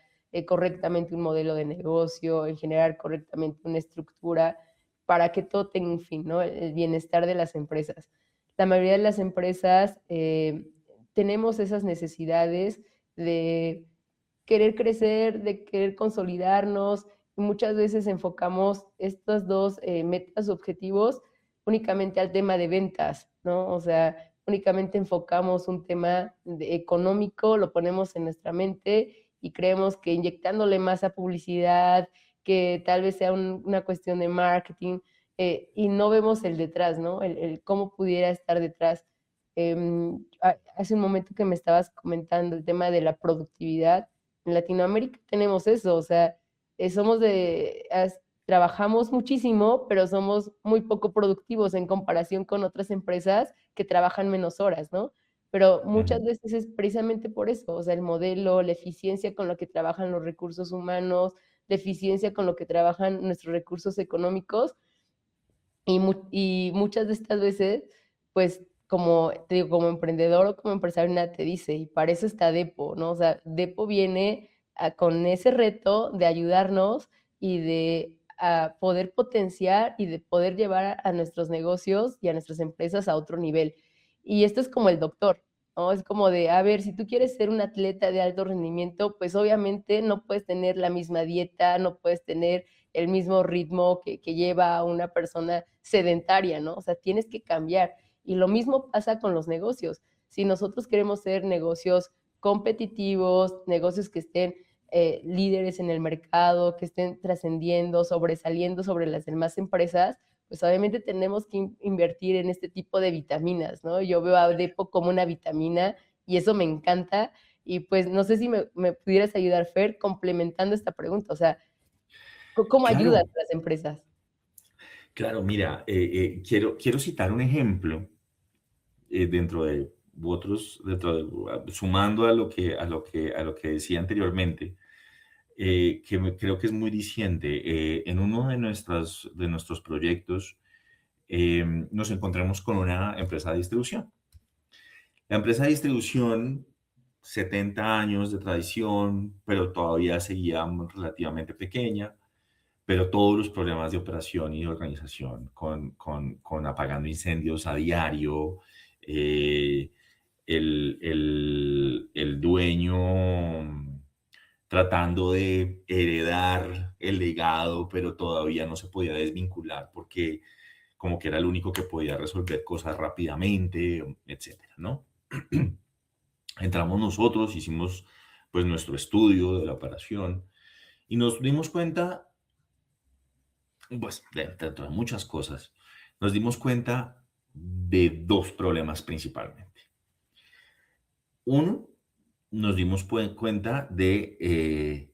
S1: correctamente un modelo de negocio, en generar correctamente una estructura para que todo tenga un fin, ¿no? El bienestar de las empresas. La mayoría de las empresas tenemos esas necesidades de querer crecer, de querer consolidarnos. Y muchas veces enfocamos estos dos metas, objetivos, únicamente al tema de ventas, ¿no? O sea, únicamente enfocamos un tema económico, lo ponemos en nuestra mente y creemos que inyectándole más a publicidad, que tal vez sea una cuestión de marketing, y no vemos el detrás, ¿no? El cómo pudiera estar detrás. Hace un momento que me estabas comentando el tema de la productividad, en Latinoamérica tenemos eso, o sea, somos trabajamos muchísimo, pero somos muy poco productivos en comparación con otras empresas que trabajan menos horas, ¿no? Pero muchas
S2: Ujú.
S1: veces es precisamente por eso, o sea, el modelo, la eficiencia con la que trabajan los recursos humanos, la eficiencia con lo que trabajan nuestros recursos económicos, y muchas de estas veces, pues, como te digo, como emprendedor o como empresario, nada te dice, y para eso está Depo, ¿no? O sea, Depo viene con ese reto de ayudarnos y de poder potenciar y de poder llevar a nuestros negocios y a nuestras empresas a otro nivel. Y esto es como el doctor, ¿no? Es como de, a ver, si tú quieres ser un atleta de alto rendimiento, pues obviamente no puedes tener la misma dieta, no puedes tener el mismo ritmo que lleva una persona sedentaria, ¿no? O sea, tienes que cambiar. Y lo mismo pasa con los negocios. Si nosotros queremos ser negocios competitivos, negocios que estén líderes en el mercado, que estén trascendiendo, sobresaliendo sobre las demás empresas, pues obviamente tenemos que invertir en este tipo de vitaminas, ¿no? Yo veo a Depo como una vitamina y eso me encanta. Y pues no sé si me pudieras ayudar, Fer, complementando esta pregunta, o sea, ¿cómo ayudas
S2: Claro,
S1: a las empresas?
S2: claro, mira, quiero citar un ejemplo dentro de otros, sumando a lo que decía anteriormente, creo que es muy diciente. En uno de nuestros proyectos nos encontramos con una empresa de distribución. La empresa de distribución, 70 años de tradición, pero todavía seguía relativamente pequeña, pero todos los problemas de operación y de organización, con apagando incendios a diario, eh, el dueño tratando de heredar el legado, pero todavía no se podía desvincular porque como que era el único que podía resolver cosas rápidamente, etcétera, ¿no? Entramos nosotros, hicimos pues nuestro estudio de la operación y nos dimos cuenta, pues dentro de muchas cosas, nos dimos cuenta de dos problemas principalmente. Uno, nos dimos cuenta de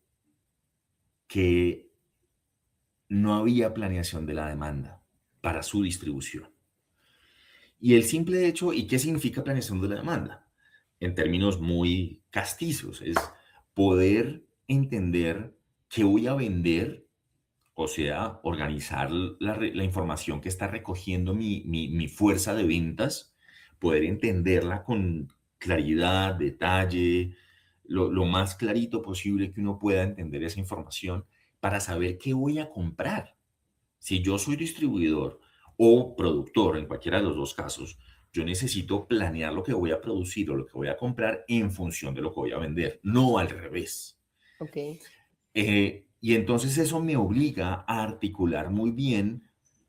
S2: que no había planeación de la demanda para su distribución. Y el simple hecho, ¿y qué significa planeación de la demanda? En términos muy castizos, es poder entender qué voy a vender, o sea, organizar la información que está recogiendo mi fuerza de ventas, poder entenderla con claridad, detalle, lo más clarito posible que uno pueda entender esa información para saber qué voy a comprar. Si yo soy distribuidor o productor, en cualquiera de los dos casos, yo necesito planear lo que voy a producir o lo que voy a comprar en función de lo que voy a vender, no al revés.
S1: Ok,
S2: Y entonces eso me obliga a articular muy bien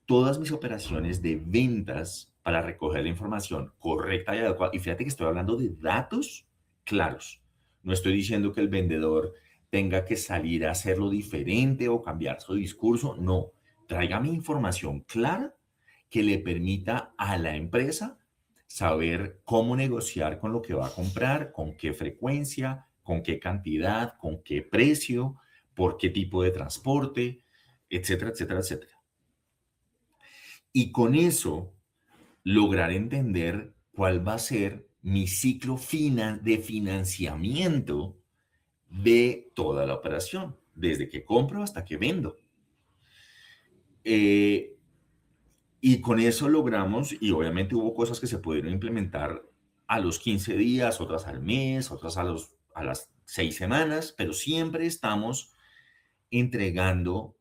S2: todas mis operaciones de ventas para recoger la información correcta y adecuada. Y fíjate que estoy hablando de datos claros. No estoy diciendo que el vendedor tenga que salir a hacerlo diferente o cambiar su discurso. No, tráigame información clara que le permita a la empresa saber cómo negociar con lo que va a comprar, con qué frecuencia, con qué cantidad, con qué precio, por qué tipo de transporte, etcétera, etcétera, etcétera. Y con eso lograr entender cuál va a ser mi ciclo de financiamiento de toda la operación, desde que compro hasta que vendo. Eh, y con eso logramos, y obviamente hubo cosas que se pudieron implementar a los 15 días, otras al mes, otras a las 6 semanas, pero siempre estamos entregando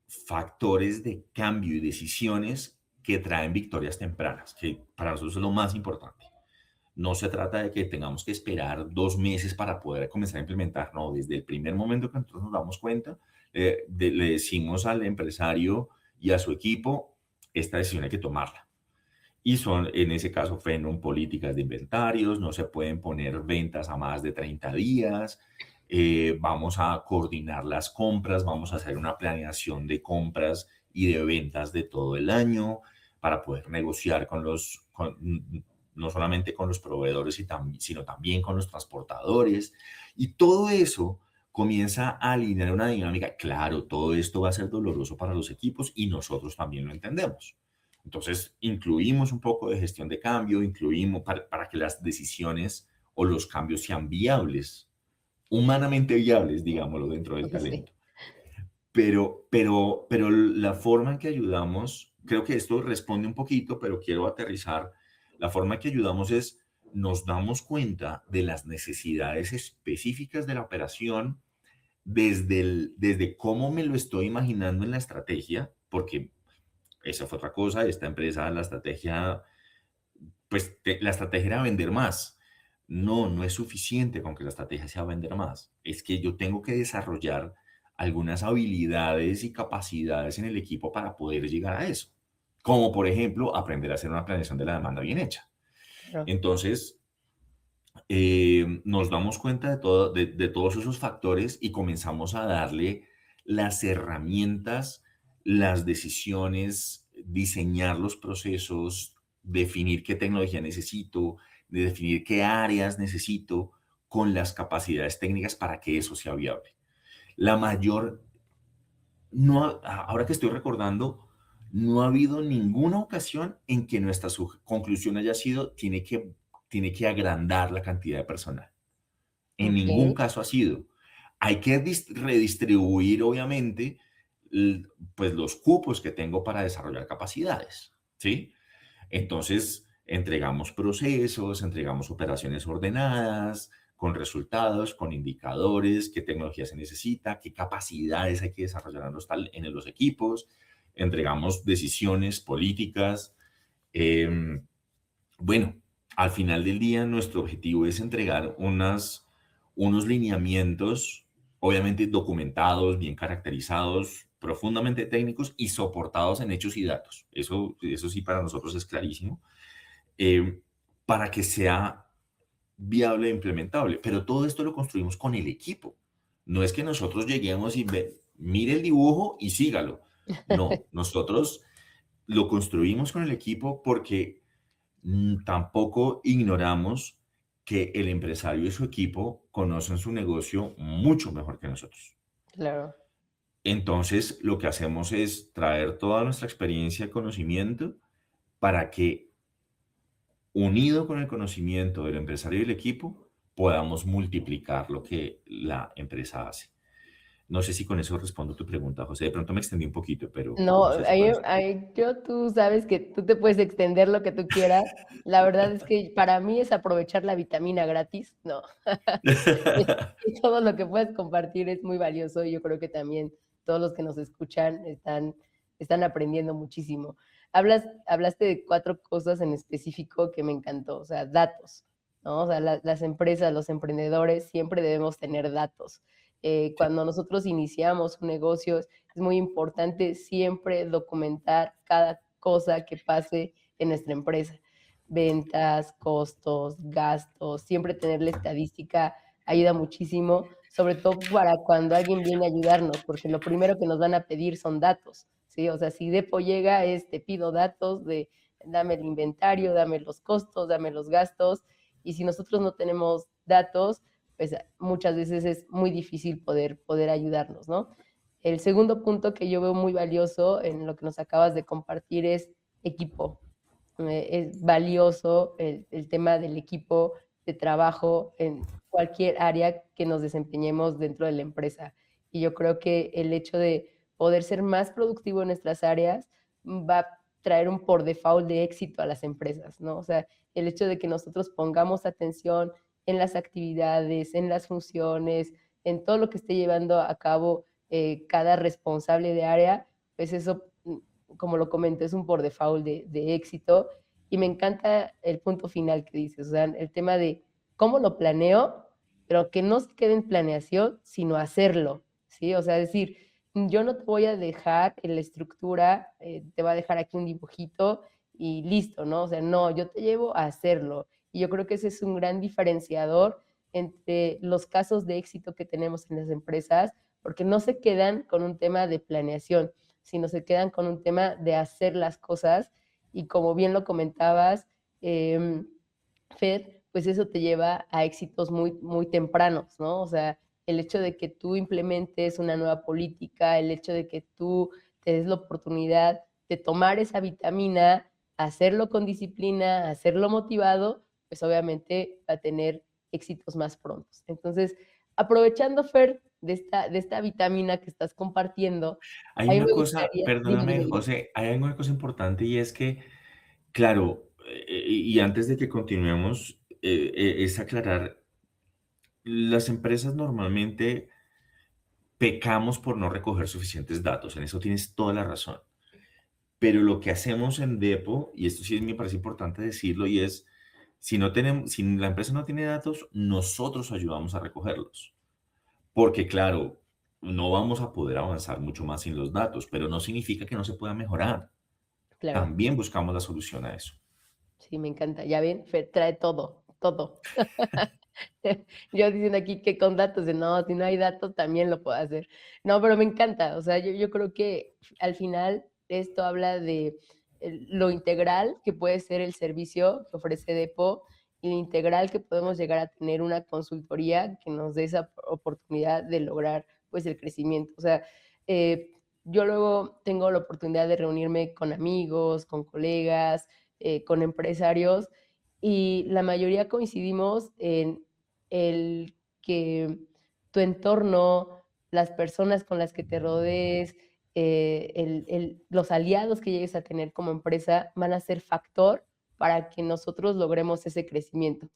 S2: factores de cambio y decisiones que traen victorias tempranas, que para nosotros es lo más importante. No se trata de que tengamos que esperar 2 meses para poder comenzar a implementar, no, desde el primer momento que nosotros nos damos cuenta, le decimos al empresario y a su equipo, esta decisión hay que tomarla. Y son, en ese caso, fueron políticas de inventarios, no se pueden poner ventas a más de 30 días, vamos a coordinar las compras, vamos a hacer una planeación de compras y de ventas de todo el año para poder negociar no solamente con los proveedores, sino también con los transportadores. Y todo eso comienza a alinear una dinámica. Claro, todo esto va a ser doloroso para los equipos y nosotros también lo entendemos. Entonces, incluimos un poco de gestión de cambio, incluimos para que las decisiones o los cambios sean viables, humanamente viables, digámoslo, dentro del
S1: sí,
S2: talento. Pero la forma en que ayudamos, creo que esto responde un poquito, pero quiero aterrizar. La forma en que ayudamos es, nos damos cuenta de las necesidades específicas de la operación desde cómo me lo estoy imaginando en la estrategia, porque esa fue otra cosa, esta empresa, la estrategia, pues la estrategia era vender más. No, no es suficiente con que la estrategia sea vender más. Es que yo tengo que desarrollar algunas habilidades y capacidades en el equipo para poder llegar a eso. Como por ejemplo, aprender a hacer una planeación de la demanda bien hecha.
S1: claro.
S2: Entonces, nos damos cuenta de, todo, de todos esos factores y comenzamos a darle las herramientas, las decisiones, diseñar los procesos, definir qué tecnología necesito, de definir qué áreas necesito con las capacidades técnicas para que eso sea viable. La mayor, no, ahora que estoy recordando, no ha habido ninguna ocasión en que nuestra conclusión haya sido tiene que agrandar la cantidad de personal. En
S1: Ok,
S2: ningún caso ha sido. Hay que redistribuir, obviamente, pues los cupos que tengo para desarrollar capacidades, ¿sí? Entonces, entregamos procesos, entregamos operaciones ordenadas, con resultados, con indicadores, qué tecnología se necesita, qué capacidades hay que desarrollar en los equipos, entregamos decisiones políticas. em, bueno, al final del día nuestro objetivo es entregar unos lineamientos, obviamente documentados, bien caracterizados, profundamente técnicos y soportados en hechos y datos. Eso sí para nosotros es clarísimo, eh, para que sea viable e implementable. Pero todo esto lo construimos con el equipo. No es que nosotros lleguemos y mire el dibujo y sígalo. No, nosotros lo construimos con el equipo porque tampoco ignoramos que el empresario y su equipo conocen su negocio mucho mejor que nosotros.
S1: claro.
S2: Entonces, lo que hacemos es traer toda nuestra experiencia y conocimiento para que, unido con el conocimiento del empresario y el equipo, podamos multiplicar lo que la empresa hace. No sé si con eso respondo tu pregunta, José. De pronto me extendí un poquito, pero
S1: No,
S2: no sé si con eso.
S1: tú sabes que tú te puedes extender lo que tú quieras. La verdad es que para mí es aprovechar la vitamina gratis, no. Y todo lo que puedes compartir es muy valioso y yo creo que también todos los que nos escuchan están aprendiendo muchísimo. Hablaste de 4 cosas en específico que me encantó, o sea, datos, ¿no? O sea, las empresas, los emprendedores siempre debemos tener datos.
S2: Sí,
S1: Cuando nosotros iniciamos un negocio, es muy importante siempre documentar cada cosa que pase en nuestra empresa. Ventas, costos, gastos, siempre tener la estadística ayuda muchísimo, sobre todo para cuando alguien viene a ayudarnos, porque lo primero que nos van a pedir son datos, ¿sí? O sea, si Depo llega, es te pido datos de dame el inventario, dame los costos, dame los gastos, y si nosotros no tenemos datos, pues muchas veces es muy difícil poder ayudarnos, ¿no? El segundo punto que yo veo muy valioso en lo que nos acabas de compartir es equipo. Es valioso el tema del equipo de trabajo en cualquier área que nos desempeñemos dentro de la empresa. Y yo creo que el hecho de poder ser más productivo en nuestras áreas va a traer un por default de éxito a las empresas, ¿no? O sea, el hecho de que nosotros pongamos atención en las actividades, en las funciones, en todo lo que esté llevando a cabo cada responsable de área, pues eso, como lo comenté, es un por default de éxito. Y me encanta el punto final que dices, o sea, el tema de cómo lo planeo, pero que no se quede en planeación, sino hacerlo, ¿sí? O sea, decir, yo no te voy a dejar en la estructura, te va a dejar aquí un dibujito y listo, ¿no? O sea, no, yo te llevo a hacerlo. Y yo creo que ese es un gran diferenciador entre los casos de éxito que tenemos en las empresas, porque no se quedan con un tema de planeación, sino se quedan con un tema de hacer las cosas y como bien lo comentabas, eh, Fer, pues eso te lleva a éxitos muy, muy tempranos, ¿no? O sea, el hecho de que tú implementes una nueva política, el hecho de que tú te des la oportunidad de tomar esa vitamina, hacerlo con disciplina, hacerlo motivado, pues obviamente va a tener éxitos más prontos. Entonces, aprovechando, Fer, de esta vitamina que estás compartiendo,
S2: hay
S1: a mí
S2: una
S1: me
S2: cosa,
S1: gustaría, dime,
S2: perdóname,
S1: dime, dime.
S2: José, hay una cosa importante y es que, claro, y antes de que continuemos, es aclarar, las empresas normalmente pecamos por no recoger suficientes datos, en eso tienes toda la razón. Pero lo que hacemos en Depo, y esto sí me parece importante decirlo, y es, si la empresa no tiene datos, nosotros ayudamos a recogerlos. Porque claro, no vamos a poder avanzar mucho más sin los datos, pero no significa que no se pueda mejorar.
S1: Claro.
S2: También buscamos la solución a eso.
S1: Sí, me encanta. Ya ven, Fer trae todo. todo. Yo diciendo aquí que con datos, de no, si no hay datos también lo puedo hacer. No, pero me encanta, o sea, yo creo que al final esto habla de lo integral que puede ser el servicio que ofrece Depo y lo integral que podemos llegar a tener una consultoría que nos dé esa oportunidad de lograr pues el crecimiento. O sea, eh, yo luego tengo la oportunidad de reunirme con amigos, con colegas, con empresarios y la mayoría coincidimos en el que tu entorno, las personas con las que te rodees, los aliados que llegues a tener como empresa van a ser factor para que nosotros logremos ese crecimiento.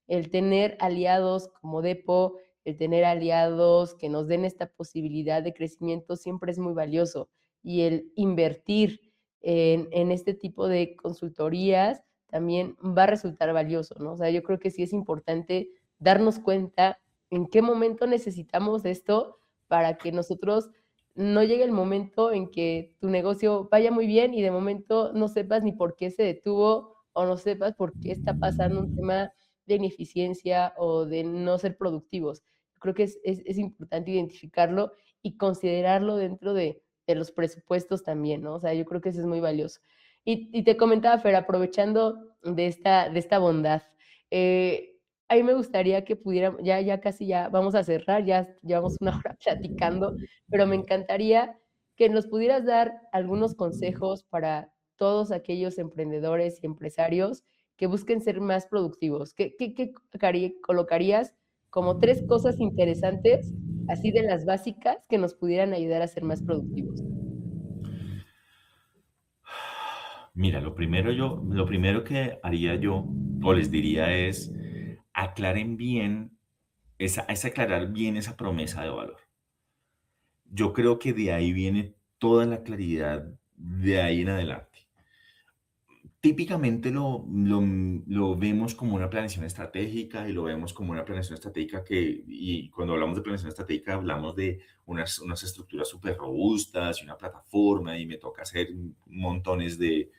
S1: El tener aliados como Depo, el tener aliados que nos den esta posibilidad de crecimiento siempre es muy valioso y el invertir en este tipo de consultorías también va a resultar valioso, ¿no? O sea, yo creo que sí es importante darnos cuenta en qué momento necesitamos esto para que nosotros no llegue el momento en que tu negocio vaya muy bien y de momento no sepas ni por qué se detuvo o no sepas por qué está pasando un tema de ineficiencia o de no ser productivos. Creo que es importante identificarlo y considerarlo dentro de los presupuestos también, ¿no? O sea, yo creo que eso es muy valioso. Y te comentaba, Fer, aprovechando de esta bondad, a mí me gustaría que pudiéramos, ya casi ya vamos a cerrar, ya llevamos una hora platicando, pero me encantaría que nos pudieras dar algunos consejos para todos aquellos emprendedores y empresarios que busquen ser más productivos. ¿Qué colocarías como tres cosas interesantes, así de las básicas, que nos pudieran ayudar a ser más productivos?
S2: Mira, lo primero que haría yo, o les diría es, aclaren bien, es aclarar bien esa promesa de valor. Yo creo que de ahí viene toda la claridad de ahí en adelante. Típicamente lo vemos como una planeación estratégica y lo vemos como una planeación estratégica y cuando hablamos de planeación estratégica hablamos de unas estructuras súper robustas y una plataforma y me toca hacer montones de,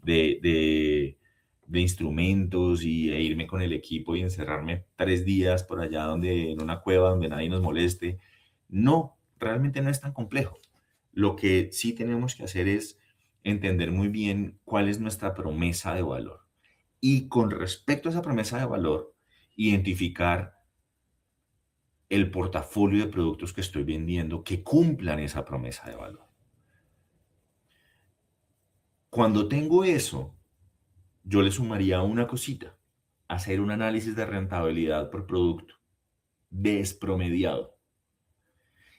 S2: de, de instrumentos e irme con el equipo y encerrarme 3 días por allá en una cueva donde nadie nos moleste. No, realmente no es tan complejo. Lo que sí tenemos que hacer es entender muy bien cuál es nuestra promesa de valor. Y con respecto a esa promesa de valor, identificar el portafolio de productos que estoy vendiendo que cumplan esa promesa de valor. Cuando tengo eso, yo le sumaría una cosita, hacer un análisis de rentabilidad por producto, despromediado.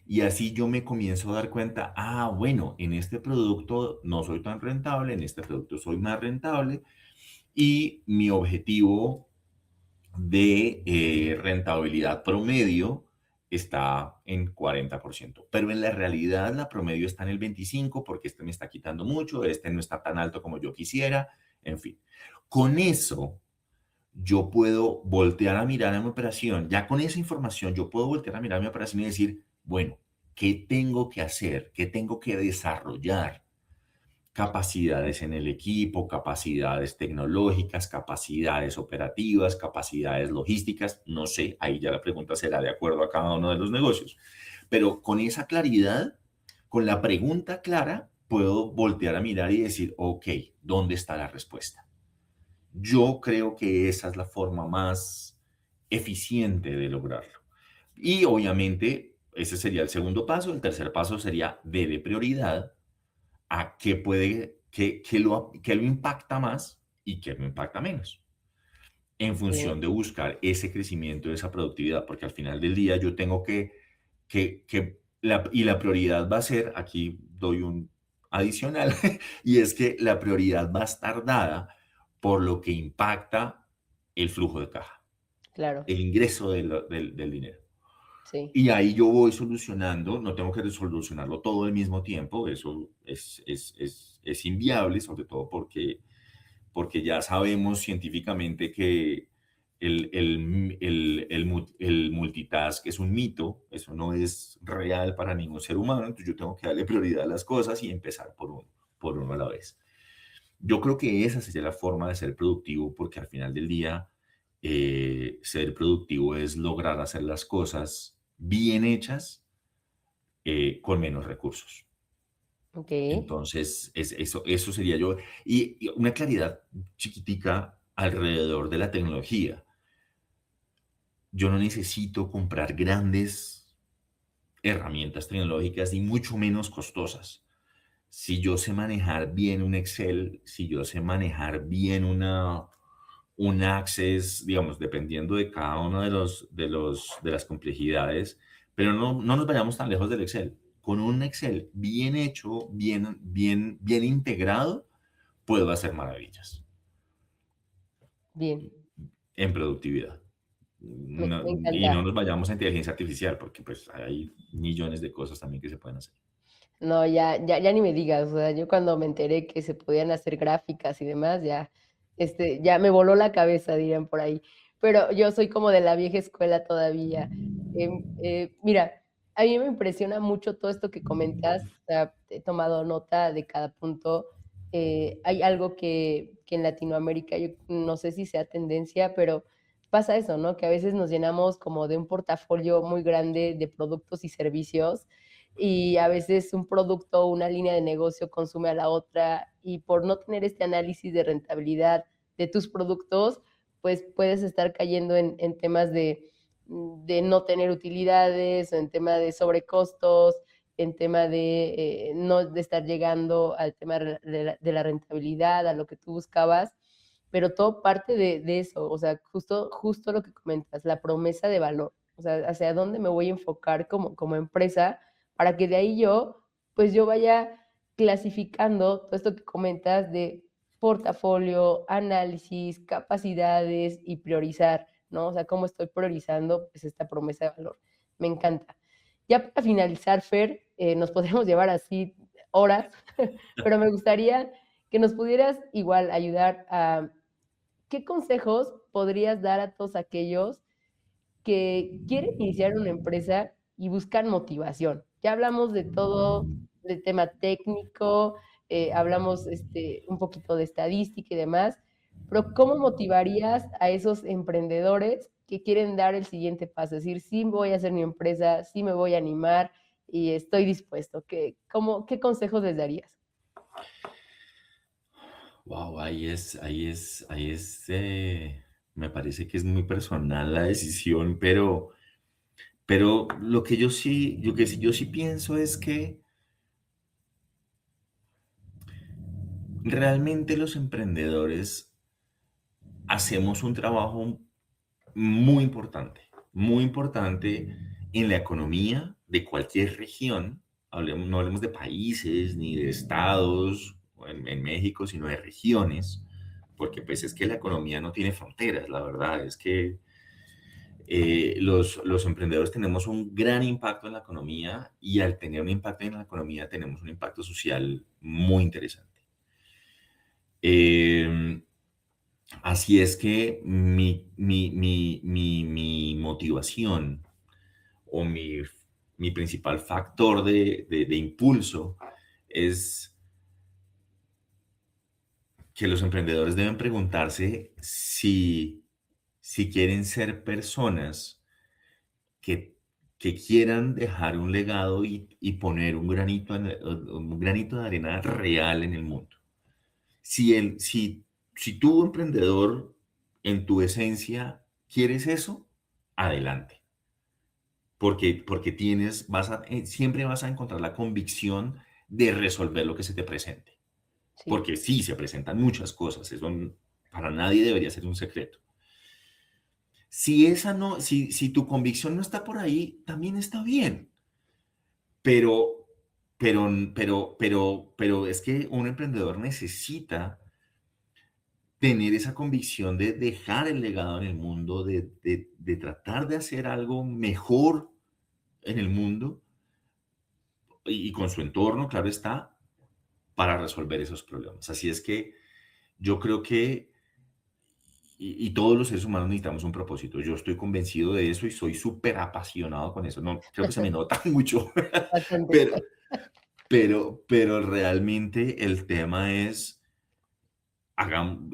S2: Y así yo me comienzo a dar cuenta, bueno, en este producto no soy tan rentable, en este producto soy más rentable, y mi objetivo de rentabilidad promedio está en 40%, pero en la realidad la promedio está en el 25% porque este me está quitando mucho, este no está tan alto como yo quisiera, en fin. Con eso yo puedo voltear a mirar a mi operación, ya con esa información yo puedo voltear a mirar a mi operación y decir, bueno, ¿qué tengo que hacer? ¿Qué tengo que desarrollar? Capacidades en el equipo, capacidades tecnológicas, capacidades operativas, capacidades logísticas, no sé, ahí ya la pregunta será de acuerdo a cada uno de los negocios. Pero con esa claridad, con la pregunta clara, puedo voltear a mirar y decir, ok, ¿dónde está la respuesta? Yo creo que esa es la forma más eficiente de lograrlo. Y obviamente, ese sería el segundo paso. El tercer paso sería de prioridad a qué puede, qué lo impacta más y qué lo impacta menos, en
S1: Sí,
S2: función de buscar ese crecimiento, esa productividad, porque al final del día yo tengo y la prioridad va a ser, aquí doy un adicional, y es que la prioridad va a estar dada por lo que impacta el flujo de caja,
S1: claro,
S2: el ingreso del dinero.
S1: sí.
S2: Y ahí yo voy solucionando, no tengo que solucionarlo todo al mismo tiempo, eso es inviable, sobre todo porque ya sabemos científicamente que el multitask es un mito, eso no es real para ningún ser humano, entonces yo tengo que darle prioridad a las cosas y empezar por uno a la vez. Yo creo que esa sería la forma de ser productivo, porque al final del día ser productivo es lograr hacer las cosas bien hechas con menos recursos.
S1: Ok,
S2: Entonces, eso sería yo. Y una claridad chiquitica alrededor de la tecnología. Yo no necesito comprar grandes herramientas tecnológicas y mucho menos costosas. Si yo sé manejar bien un Excel, si yo sé manejar bien un Access, digamos, dependiendo de cada uno de las complejidades, pero no nos vayamos tan lejos del Excel. Con un Excel bien hecho, bien integrado, puedo hacer maravillas
S1: bien,
S2: en productividad.
S1: me
S2: Y no
S1: encanta.
S2: nos vayamos a inteligencia artificial, porque pues hay millones de cosas también que se pueden hacer.
S1: No, ya ni me digas, o sea, yo cuando me enteré que se podían hacer gráficas y demás, ya me voló la cabeza, dirían por ahí. Pero yo soy como de la vieja escuela todavía. Mira, a mí me impresiona mucho todo esto que comentas, o sea, he tomado nota de cada punto. Hay algo que en Latinoamérica, yo no sé si sea tendencia, pero pasa eso, ¿no? Que a veces nos llenamos como de un portafolio muy grande de productos y servicios, y a veces un producto o una línea de negocio consume a la otra, y por no tener este análisis de rentabilidad de tus productos, pues puedes estar cayendo en temas de no tener utilidades, o en tema de sobrecostos, en tema de no de estar llegando al tema de la rentabilidad, a lo que tú buscabas, pero todo parte de eso, o sea, justo lo que comentas, la promesa de valor, o sea, hacia dónde me voy a enfocar como empresa, para que de ahí pues yo vaya clasificando todo esto que comentas de portafolio, análisis, capacidades y priorizar, ¿no? O sea, cómo estoy priorizando pues esta promesa de valor. Me encanta. Ya para finalizar, Fer, nos podríamos llevar así horas, pero me gustaría que nos pudieras igual ayudar a qué consejos podrías dar a todos aquellos que quieren iniciar una empresa y buscan motivación. Ya hablamos de todo, del tema técnico, hablamos un poquito de estadística y demás, pero ¿cómo motivarías a esos emprendedores que quieren dar el siguiente paso? Es decir, sí voy a hacer mi empresa, sí me voy a animar y estoy dispuesto. ¿Qué consejos les darías?
S2: Wow, me parece que es muy personal la decisión, pero yo sí pienso es que realmente los emprendedores hacemos un trabajo muy importante en la economía de cualquier región. No hablemos de países ni de estados en México, sino de regiones, porque pues es que la economía no tiene fronteras, la verdad es que los emprendedores tenemos un gran impacto en la economía y al tener un impacto en la economía tenemos un impacto social muy interesante. Eh, Así es que mi motivación o mi principal factor de impulso es que los emprendedores deben preguntarse si quieren ser personas que, que quieran dejar un legado y poner un granito de arena real en el mundo. Si tú, emprendedor, en tu esencia, quieres eso, adelante. Porque siempre vas a encontrar la convicción de resolver lo que se te presente.
S1: Sí,
S2: Porque sí, se presentan muchas cosas, para nadie debería ser un secreto. Si tu convicción no está por ahí, también está bien. Pero, pero es que un emprendedor necesita tener esa convicción de dejar el legado en el mundo, de tratar de hacer algo mejor en el mundo y con su entorno, claro está, para resolver esos problemas. Así es que yo creo que, y todos los seres humanos necesitamos un propósito. Yo estoy convencido de eso y soy súper apasionado con eso. No, creo que se me nota mucho,
S1: bastante.
S2: pero, pero realmente el tema es, hagamos,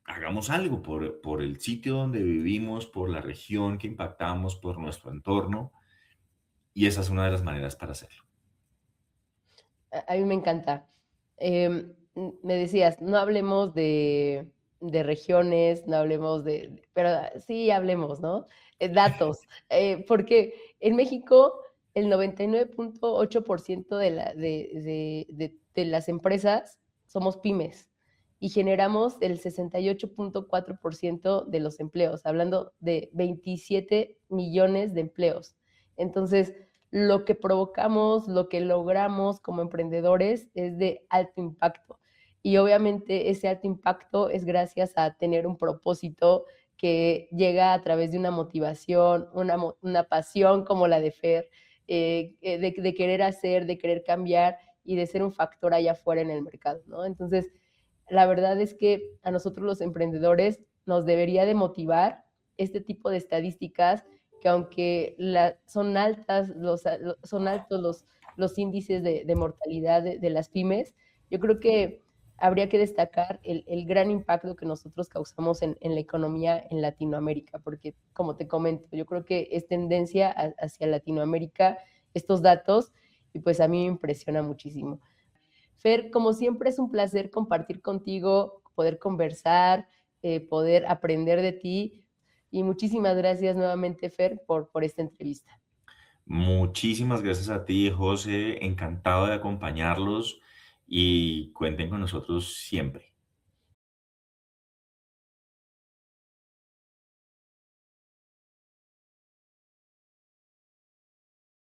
S2: hagamos algo por el sitio donde vivimos, por la región que impactamos, por nuestro entorno, y esa es una de las maneras para hacerlo.
S1: A mí me encanta. Me decías, no hablemos de regiones, no hablemos pero sí hablemos, ¿no? Datos, porque en México el 99.8% de las empresas somos pymes y generamos el 68.4% de los empleos, hablando de 27 millones de empleos. Entonces, lo que provocamos, lo que logramos como emprendedores es de alto impacto. Y obviamente ese alto impacto es gracias a tener un propósito que llega a través de una motivación, una pasión como la de Fer, de querer hacer, de querer cambiar y de ser un factor allá afuera en el mercado, ¿no? Entonces, la verdad es que a nosotros los emprendedores nos debería de motivar este tipo de estadísticas que aunque son altas, son altos los índices de mortalidad de las pymes, yo creo que habría que destacar el gran impacto que nosotros causamos en la economía en Latinoamérica, porque como te comento, yo creo que es tendencia hacia Latinoamérica estos datos y pues a mí me impresiona muchísimo. Fer, como siempre es un placer compartir contigo, poder conversar, poder aprender de ti. Y muchísimas gracias nuevamente, Fer, por esta entrevista.
S2: Muchísimas gracias a ti, José. Encantado de acompañarlos y cuenten con nosotros siempre.